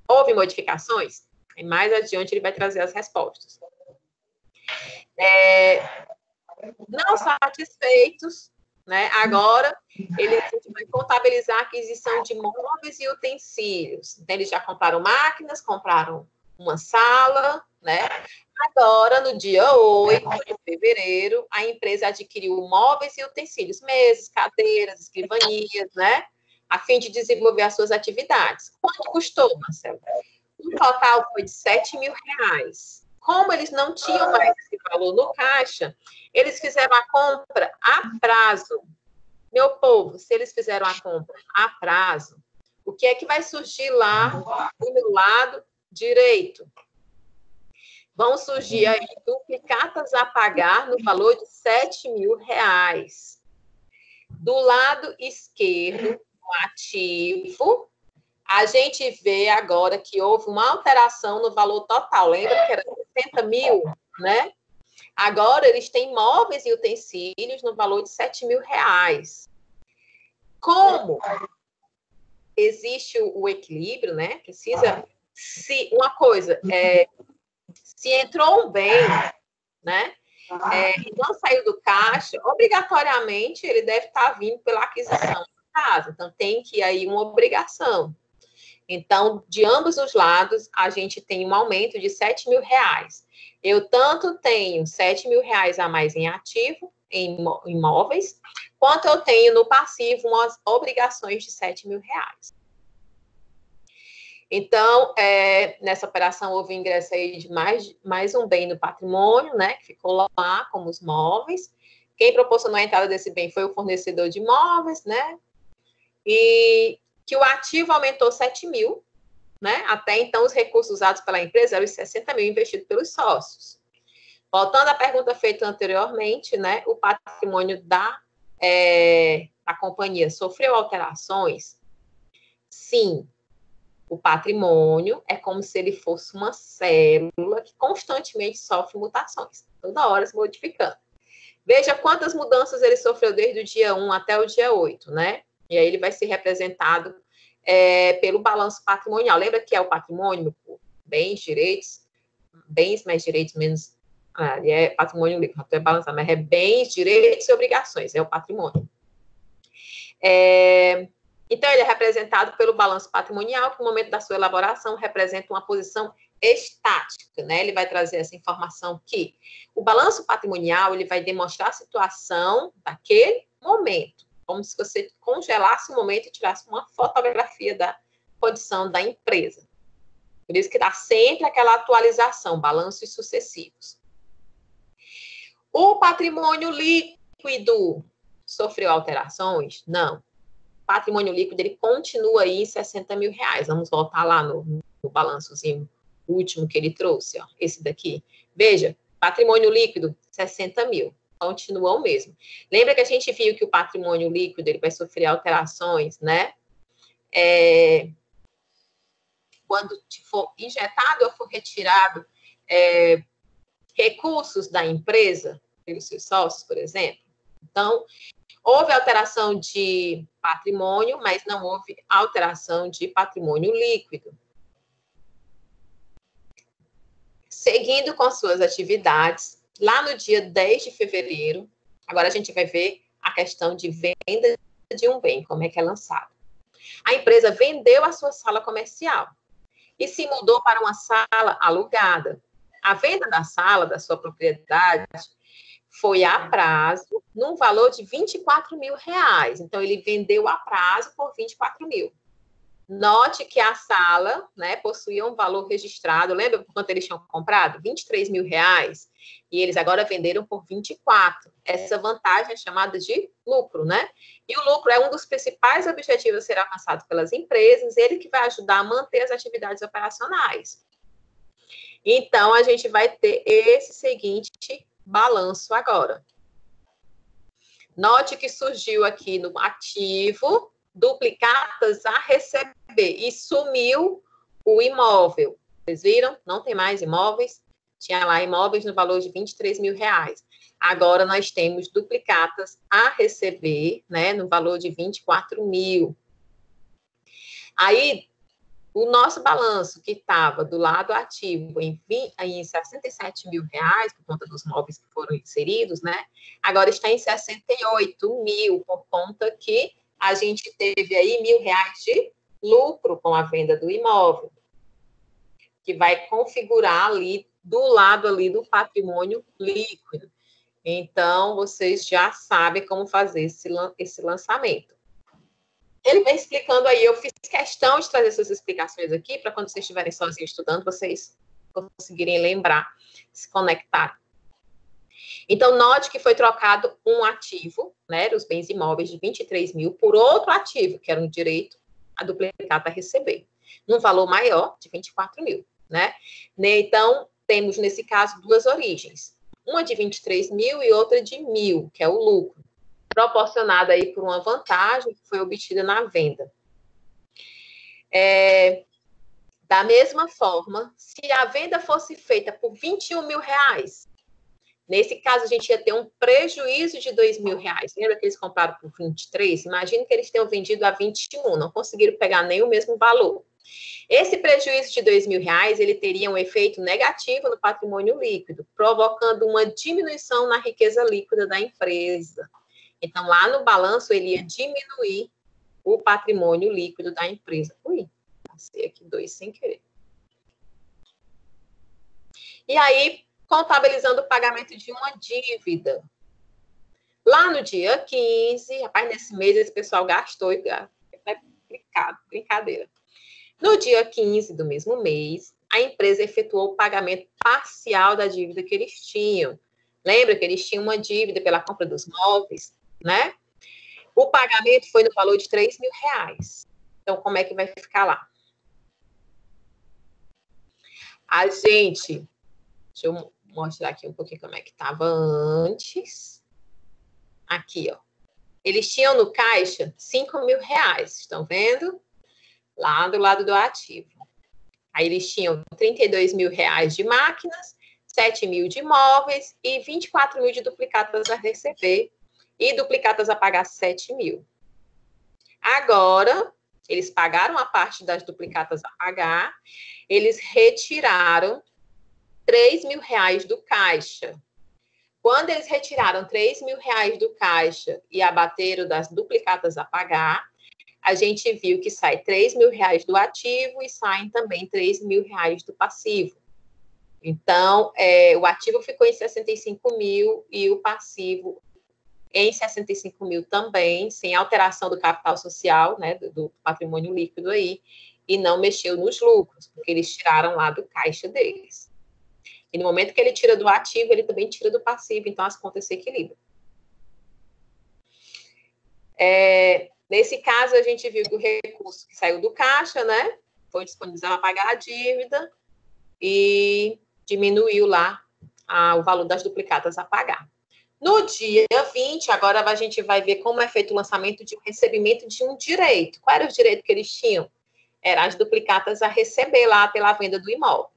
houve modificações? E mais adiante ele vai trazer as respostas. Não satisfeitos, né? Agora, ele vai contabilizar a aquisição de móveis e utensílios. Então, eles já compraram máquinas, compraram uma sala, né? Agora, no dia 8 de fevereiro, a empresa adquiriu móveis e utensílios, mesas, cadeiras, escrivanias, né? A fim de desenvolver as suas atividades. Quanto custou, Marcelo? O total foi de R$7 mil. Como eles não tinham mais esse valor no caixa, eles fizeram a compra a prazo. Meu povo, se eles fizeram a compra a prazo, o que é que vai surgir lá do meu lado direito? Vão surgir aí duplicatas a pagar no valor de R$7 mil. Do lado esquerdo, no ativo, a gente vê agora que houve uma alteração no valor total. Lembra que era 60 mil, né? Agora, eles têm móveis e utensílios no valor de R$7 mil. Como existe o equilíbrio, né? Precisa... uma coisa, se entrou um bem, né? E não saiu do caixa, obrigatoriamente ele deve estar vindo pela aquisição da casa. Então, tem que ir aí uma obrigação. Então, de ambos os lados, a gente tem um aumento de R$7 mil. Eu tanto tenho R$7 mil a mais em ativo, em imóveis, quanto eu tenho no passivo umas obrigações de R$7.000. Então, nessa operação houve ingresso aí de mais um bem no patrimônio, né, que ficou lá como os móveis. Quem proporcionou a entrada desse bem foi o fornecedor de imóveis, né, e que o ativo aumentou 7.000, né, até então os recursos usados pela empresa eram os 60.000 investidos pelos sócios. Voltando à pergunta feita anteriormente, né, o patrimônio da companhia sofreu alterações? Sim. O patrimônio é como se ele fosse uma célula que constantemente sofre mutações, toda hora se modificando. Veja quantas mudanças ele sofreu desde o dia 1 até o dia 8, né? E aí ele vai ser representado pelo balanço patrimonial. Lembra que é o patrimônio por bens, direitos, bens mais direitos menos... é patrimônio líquido, até balançado, mas é bens, direitos e obrigações, é o patrimônio. Então, ele é representado pelo balanço patrimonial, que no momento da sua elaboração representa uma posição estática, né? Ele vai trazer essa informação que o balanço patrimonial, ele vai demonstrar a situação daquele momento, como se você congelasse o momento e tirasse uma fotografia da condição da empresa. Por isso que dá sempre aquela atualização, balanços sucessivos. O patrimônio líquido sofreu alterações? Não. Patrimônio líquido, ele continua aí em R$60.000. Vamos voltar lá no balançozinho último que ele trouxe, ó, esse daqui. Veja, patrimônio líquido, 60.000. Continua o mesmo. Lembra que a gente viu que o patrimônio líquido, ele vai sofrer alterações, né? Quando for injetado ou for retirado recursos da empresa, pelos seus sócios, por exemplo. Então, houve alteração de patrimônio, mas não houve alteração de patrimônio líquido. Seguindo com suas atividades, lá no dia 10 de fevereiro, agora a gente vai ver a questão de venda de um bem, como é que é lançado. A empresa vendeu a sua sala comercial e se mudou para uma sala alugada. A venda da sala, da sua propriedade, foi a prazo, num valor de R$24.000. Então, ele vendeu a prazo por R$24.000. Note que a sala, né, possuía um valor registrado, lembra por quanto eles tinham comprado? R$23.000, e eles agora venderam por 24. Essa vantagem é chamada de lucro, né? E o lucro é um dos principais objetivos a ser alcançado pelas empresas, ele que vai ajudar a manter as atividades operacionais. Então, a gente vai ter esse seguinte balanço agora. Note que surgiu aqui no ativo duplicatas a receber e sumiu o imóvel. Vocês viram? Não tem mais imóveis. Tinha lá imóveis no valor de R$23.000. Agora nós temos duplicatas a receber, né, no valor de R$24.000. Aí, o nosso balanço, que estava do lado ativo em R$67.000, por conta dos móveis que foram inseridos, né? Agora está em 68.000, por conta que a gente teve aí R$1.000 de lucro com a venda do imóvel, que vai configurar ali, do lado ali do patrimônio líquido. Então, vocês já sabem como fazer esse lançamento. Ele vem explicando aí, eu fiz questão de trazer essas explicações aqui, para quando vocês estiverem sozinhos estudando, vocês conseguirem lembrar, se conectar. Então, note que foi trocado um ativo, né, os bens imóveis de 23.000, por outro ativo, que era um direito a duplicata a receber, num valor maior de 24.000, né? Então, temos, nesse caso, duas origens. Uma de 23.000 e outra de 1.000, que é o lucro, proporcionada aí por uma vantagem que foi obtida na venda. Da mesma forma, se a venda fosse feita por R$21.000, nesse caso a gente ia ter um prejuízo de R$2.000. Lembra que eles compraram por 23? Imagina que eles tenham vendido a 21, não conseguiram pegar nem o mesmo valor. Esse prejuízo de R$2.000, ele teria um efeito negativo no patrimônio líquido, provocando uma diminuição na riqueza líquida da empresa. Então, lá no balanço, ele ia diminuir o patrimônio líquido da empresa. Ui, passei aqui 2 sem querer. E aí, contabilizando o pagamento de uma dívida. Lá no dia 15, rapaz, nesse mês esse pessoal gastou, é brincadeira. No dia 15 do mesmo mês, a empresa efetuou o pagamento parcial da dívida que eles tinham. Lembra que eles tinham uma dívida pela compra dos móveis, né? O pagamento foi no valor de R$3.000. Então, como é que vai ficar lá? A gente, deixa eu mostrar aqui um pouquinho como é que estava antes. Aqui, ó. Eles tinham no caixa R$5.000, estão vendo? Lá do lado do ativo. Aí eles tinham R$32.000 de máquinas, 7.000 de imóveis e 24.000 de duplicatas a receber e duplicatas a pagar 7.000. Agora, eles pagaram a parte das duplicatas a pagar, eles retiraram R$3.000 do caixa. Quando eles retiraram R$3.000 do caixa e abateram das duplicatas a pagar, a gente viu que sai R$3.000 do ativo e saem também R$3.000 do passivo. Então, o ativo ficou em 65.000 e o passivo em 65.000 também, sem alteração do capital social, né, do patrimônio líquido aí, e não mexeu nos lucros, porque eles tiraram lá do caixa deles. E no momento que ele tira do ativo, ele também tira do passivo, então as contas se equilibram. Nesse caso, a gente viu que o recurso que saiu do caixa, né, foi disponibilizado para pagar a dívida e diminuiu lá o valor das duplicatas a pagar. No dia 20, agora a gente vai ver como é feito o lançamento de um recebimento de um direito. Qual era o direito que eles tinham? Eram as duplicatas a receber lá pela venda do imóvel.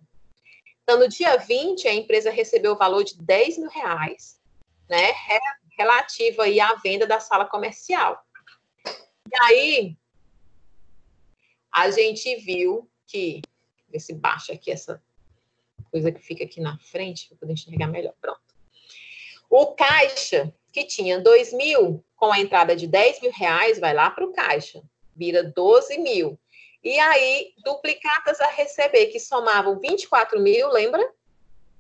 Então, no dia 20, a empresa recebeu o valor de R$10.000, né, relativo aí à venda da sala comercial. E aí, a gente viu que, ver se baixa aqui essa coisa que fica aqui na frente, para poder enxergar melhor, pronto. O caixa, que tinha 2.000, com a entrada de R$10.000, vai lá para o caixa, vira 12.000. E aí, duplicatas a receber, que somavam 24.000, lembra?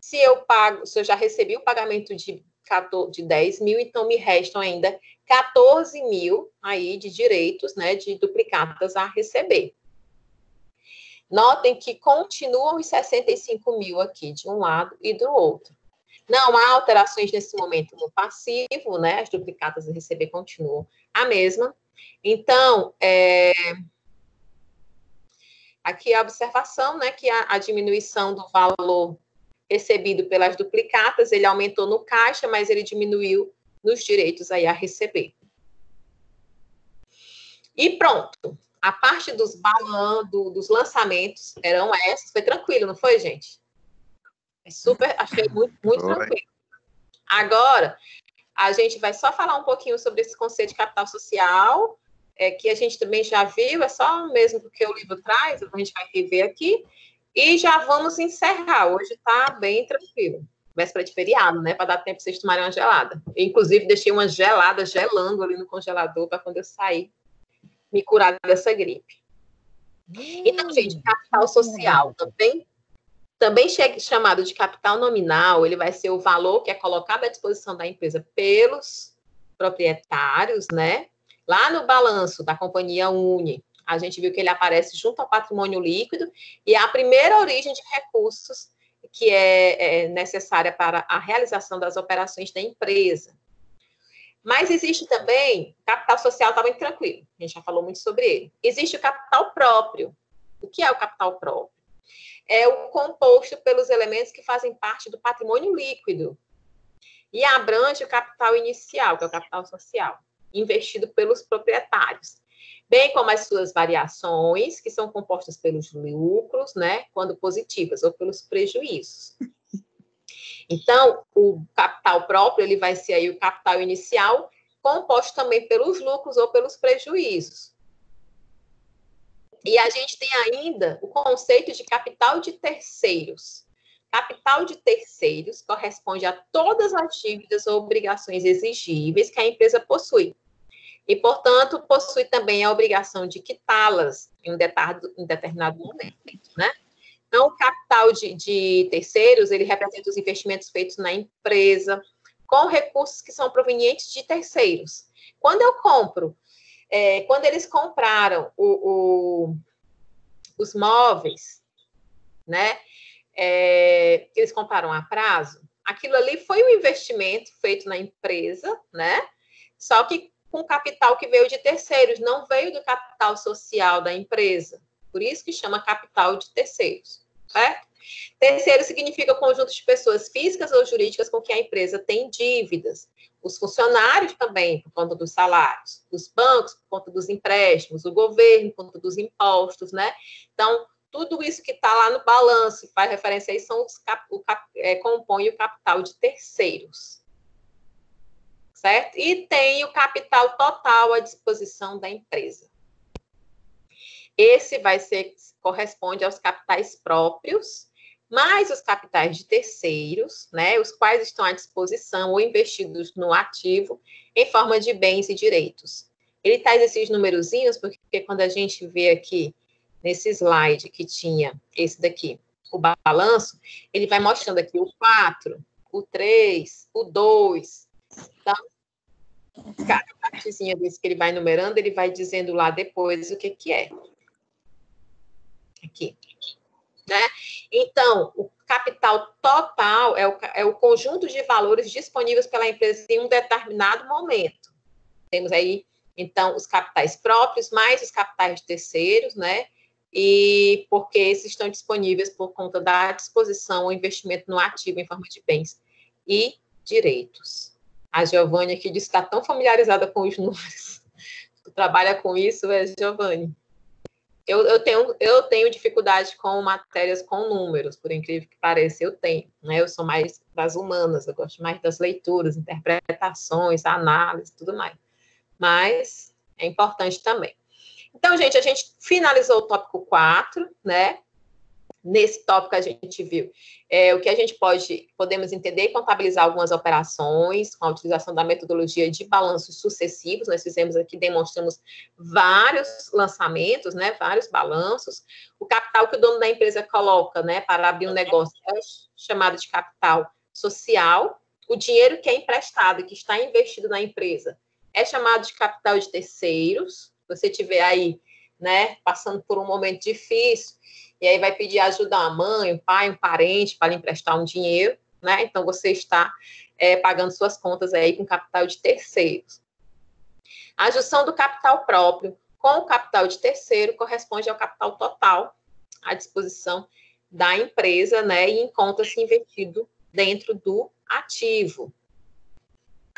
Se eu já recebi o pagamento de 10.000, então me restam ainda 14.000 aí de direitos, né, de duplicatas a receber. Notem que continuam os 65.000 aqui, de um lado e do outro. Não há alterações nesse momento no passivo, né? As duplicatas a receber continuam a mesma. Então, aqui a observação, né? Que a diminuição do valor recebido pelas duplicatas, ele aumentou no caixa, mas ele diminuiu nos direitos aí a receber. E pronto. A parte dos dos lançamentos eram essas. Foi tranquilo, não foi, gente? Achei muito tranquilo. Agora, a gente vai só falar um pouquinho sobre esse conceito de capital social, que a gente também já viu, é só mesmo porque o livro traz, a gente vai rever aqui, e já vamos encerrar. Hoje está bem tranquilo. Véspera de feriado, né? Para dar tempo para vocês tomarem uma gelada. Eu, inclusive, deixei uma gelada gelando ali no congelador para quando eu sair me curar dessa gripe. Então, gente, capital social também chamado de capital nominal, ele vai ser o valor que é colocado à disposição da empresa pelos proprietários, né? Lá no balanço da companhia Uni, a gente viu que ele aparece junto ao patrimônio líquido e é a primeira origem de recursos que é necessária para a realização das operações da empresa. Mas existe também, capital social está muito tranquilo, a gente já falou muito sobre ele. Existe o capital próprio. O que é o capital próprio? É o composto pelos elementos que fazem parte do patrimônio líquido e abrange o capital inicial, que é o capital social, investido pelos proprietários, bem como as suas variações, que são compostas pelos lucros, né, quando positivas, ou pelos prejuízos. Então, o capital próprio, ele vai ser aí o capital inicial, composto também pelos lucros ou pelos prejuízos. E a gente tem ainda o conceito de capital de terceiros. Capital de terceiros corresponde a todas as dívidas ou obrigações exigíveis que a empresa possui. E, portanto, possui também a obrigação de quitá-las em um determinado momento, né? Então, o capital de terceiros, ele representa os investimentos feitos na empresa, com recursos que são provenientes de terceiros. Quando eu compro, quando eles compraram os móveis, né, eles compraram a prazo, aquilo ali foi um investimento feito na empresa, né, só que com capital que veio de terceiros, não veio do capital social da empresa. Por isso que chama capital de terceiros, certo? Terceiro significa conjunto de pessoas físicas ou jurídicas com quem a empresa tem dívidas. Os funcionários também, por conta dos salários. Os bancos, por conta dos empréstimos. O governo, por conta dos impostos, né? Então, tudo isso que está lá no balanço, e faz referência aí, compõe o capital de terceiros. Certo? E tem o capital total à disposição da empresa. Esse corresponde aos capitais próprios, mais os capitais de terceiros, né, os quais estão à disposição ou investidos no ativo em forma de bens e direitos. Ele traz esses numerozinhos porque quando a gente vê aqui nesse slide que tinha esse daqui, o balanço, ele vai mostrando aqui o 4, o 3, o 2. Então, cada partezinha desse que ele vai numerando, ele vai dizendo lá depois o que é. Aqui. Né? Então, o capital total é o conjunto de valores disponíveis pela empresa em um determinado momento. Temos aí, então, os capitais próprios, mais os capitais de terceiros, né? E porque esses estão disponíveis por conta da disposição ou investimento no ativo em forma de bens e direitos. A Giovanni aqui disse que está tão familiarizada com os números. Tu trabalha com isso, Giovanni? Eu tenho dificuldade com matérias com números, por incrível que pareça, eu tenho, né? Eu sou mais das humanas, eu gosto mais das leituras, interpretações, análise, tudo mais. Mas é importante também. Então, gente, a gente finalizou o tópico 4, né? Nesse tópico a gente viu o que a gente podemos entender e contabilizar algumas operações com a utilização da metodologia de balanços sucessivos. Nós fizemos aqui, demonstramos vários lançamentos, né, vários balanços. O capital que o dono da empresa coloca, né, para abrir um negócio é chamado de capital social. O dinheiro que é emprestado, que está investido na empresa, é chamado de capital de terceiros. Se você tiver aí, né, passando por um momento difícil, e aí vai pedir ajuda a mãe, um pai, um parente para lhe emprestar um dinheiro, né? Então, você está pagando suas contas aí com capital de terceiros. A junção do capital próprio com o capital de terceiro corresponde ao capital total à disposição da empresa, né? E encontra-se investido dentro do ativo.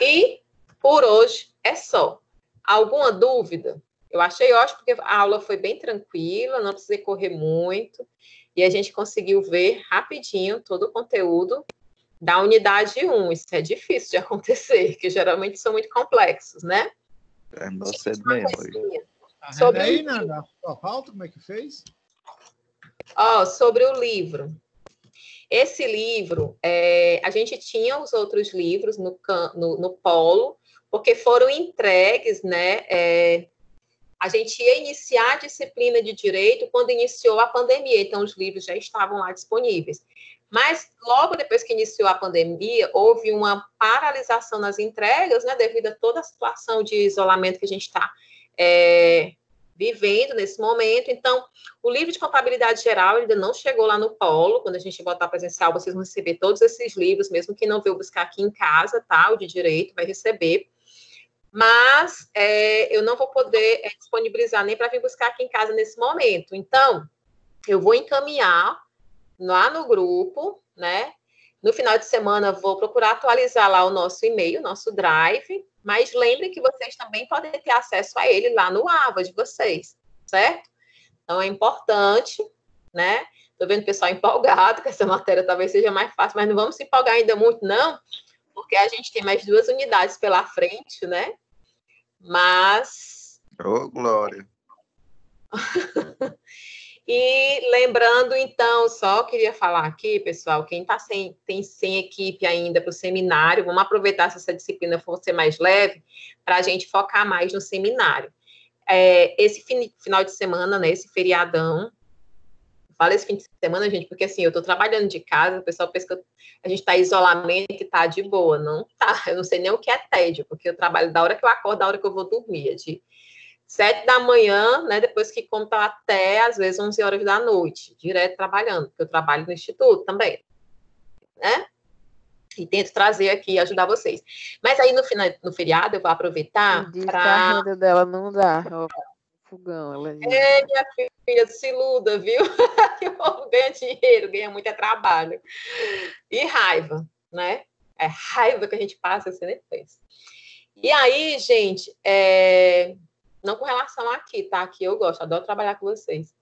E, por hoje, é só. Alguma dúvida? Eu achei ótimo, porque a aula foi bem tranquila, não precisei correr muito, e a gente conseguiu ver rapidinho todo o conteúdo da unidade 1. Isso é difícil de acontecer, que geralmente são muito complexos, né? Terminou cedo mesmo. Sobre aí, Nanda, a pauta, como é que fez? Sobre o livro. Esse livro, a gente tinha os outros livros no polo, porque foram entregues, né? A gente ia iniciar a disciplina de Direito quando iniciou a pandemia, então os livros já estavam lá disponíveis. Mas, logo depois que iniciou a pandemia, houve uma paralisação nas entregas, né, devido a toda a situação de isolamento que a gente está vivendo nesse momento. Então, o livro de contabilidade geral ainda não chegou lá no polo. Quando a gente voltar presencial, vocês vão receber todos esses livros, mesmo que não veio buscar aqui em casa, tá? O de Direito vai receber. Mas eu não vou poder disponibilizar nem para vir buscar aqui em casa nesse momento. Então, eu vou encaminhar lá no grupo, né? No final de semana, vou procurar atualizar lá o nosso e-mail, nosso drive, mas lembrem que vocês também podem ter acesso a ele lá no AVA de vocês, certo? Então, é importante, né? Estou vendo o pessoal empolgado, que essa matéria talvez seja mais fácil, mas não vamos se empolgar ainda muito, não, porque a gente tem mais 2 unidades pela frente, né? Mas... Ô, Glória! E lembrando, então, só queria falar aqui, pessoal, quem está sem equipe ainda para o seminário, vamos aproveitar se essa disciplina for ser mais leve, para a gente focar mais no seminário. Esse final de semana, né, esse feriadão, falo esse fim de semana, gente, porque assim, eu tô trabalhando de casa, o pessoal pensa que a gente tá em isolamento e tá de boa. Não tá, eu não sei nem o que é tédio, porque eu trabalho da hora que eu acordo, da hora que eu vou dormir, é de 7 da manhã, né, depois que conta até, às vezes, 11 horas da noite, direto trabalhando, porque eu trabalho no instituto também, né? E tento trazer aqui e ajudar vocês. Mas aí, no feriado, eu vou E aproveitar diz que a para... renda dela não dá, ó, fogão, ela diz. Minha filha, se iluda, viu? Que o povo ganha dinheiro, ganha muito trabalho. E raiva, né? É raiva que a gente passa assim depois. E aí, gente, não com relação aqui, tá? Aqui eu gosto, adoro trabalhar com vocês.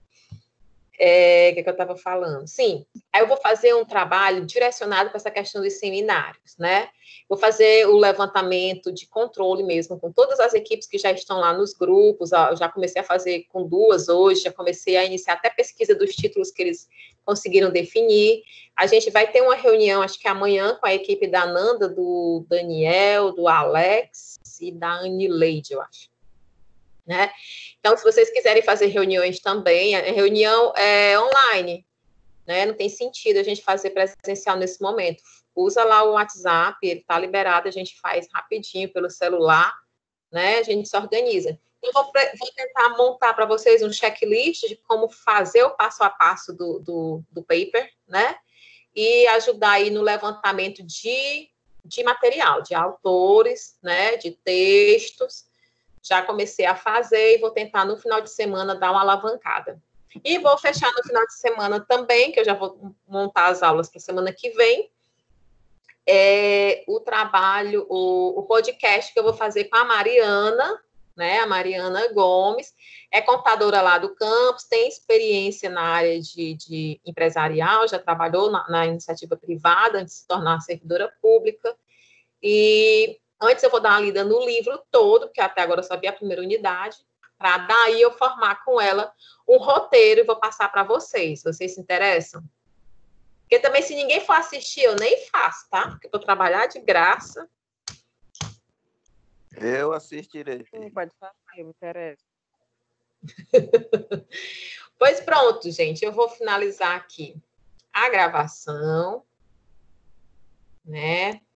O que eu estava falando? Sim, aí eu vou fazer um trabalho direcionado para essa questão dos seminários, né? Vou fazer o levantamento de controle mesmo com todas as equipes que já estão lá nos grupos. Eu já comecei a fazer com 2 hoje, já comecei a iniciar até pesquisa dos títulos que eles conseguiram definir. A gente vai ter uma reunião, acho que amanhã, com a equipe da Nanda, do Daniel, do Alex e da Anileide, eu acho. Né? Então, se vocês quiserem fazer reuniões também, a reunião é online, né? Não tem sentido a gente fazer presencial nesse momento. Usa lá o WhatsApp, ele está liberado, a gente faz rapidinho pelo celular, né? A gente se organiza. Eu vou tentar montar para vocês um checklist de como fazer o passo a passo do paper, né? E ajudar aí no levantamento de material, de autores, né? De textos. Já comecei a fazer e vou tentar no final de semana dar uma alavancada. E vou fechar no final de semana também, que eu já vou montar as aulas para a semana que vem, o trabalho, o podcast que eu vou fazer com a Mariana, né? A Mariana Gomes, é contadora lá do campus, tem experiência na área de empresarial, já trabalhou na iniciativa privada antes de se tornar servidora pública. E antes eu vou dar uma lida no livro todo, porque até agora eu só vi a primeira unidade, para daí eu formar com ela um roteiro e vou passar para vocês. Vocês se interessam? Porque também, se ninguém for assistir, eu nem faço, tá? Porque eu vou trabalhar de graça. Eu assistirei. Sim, pode fazer, me interessa. Pois pronto, gente. Eu vou finalizar aqui a gravação, né?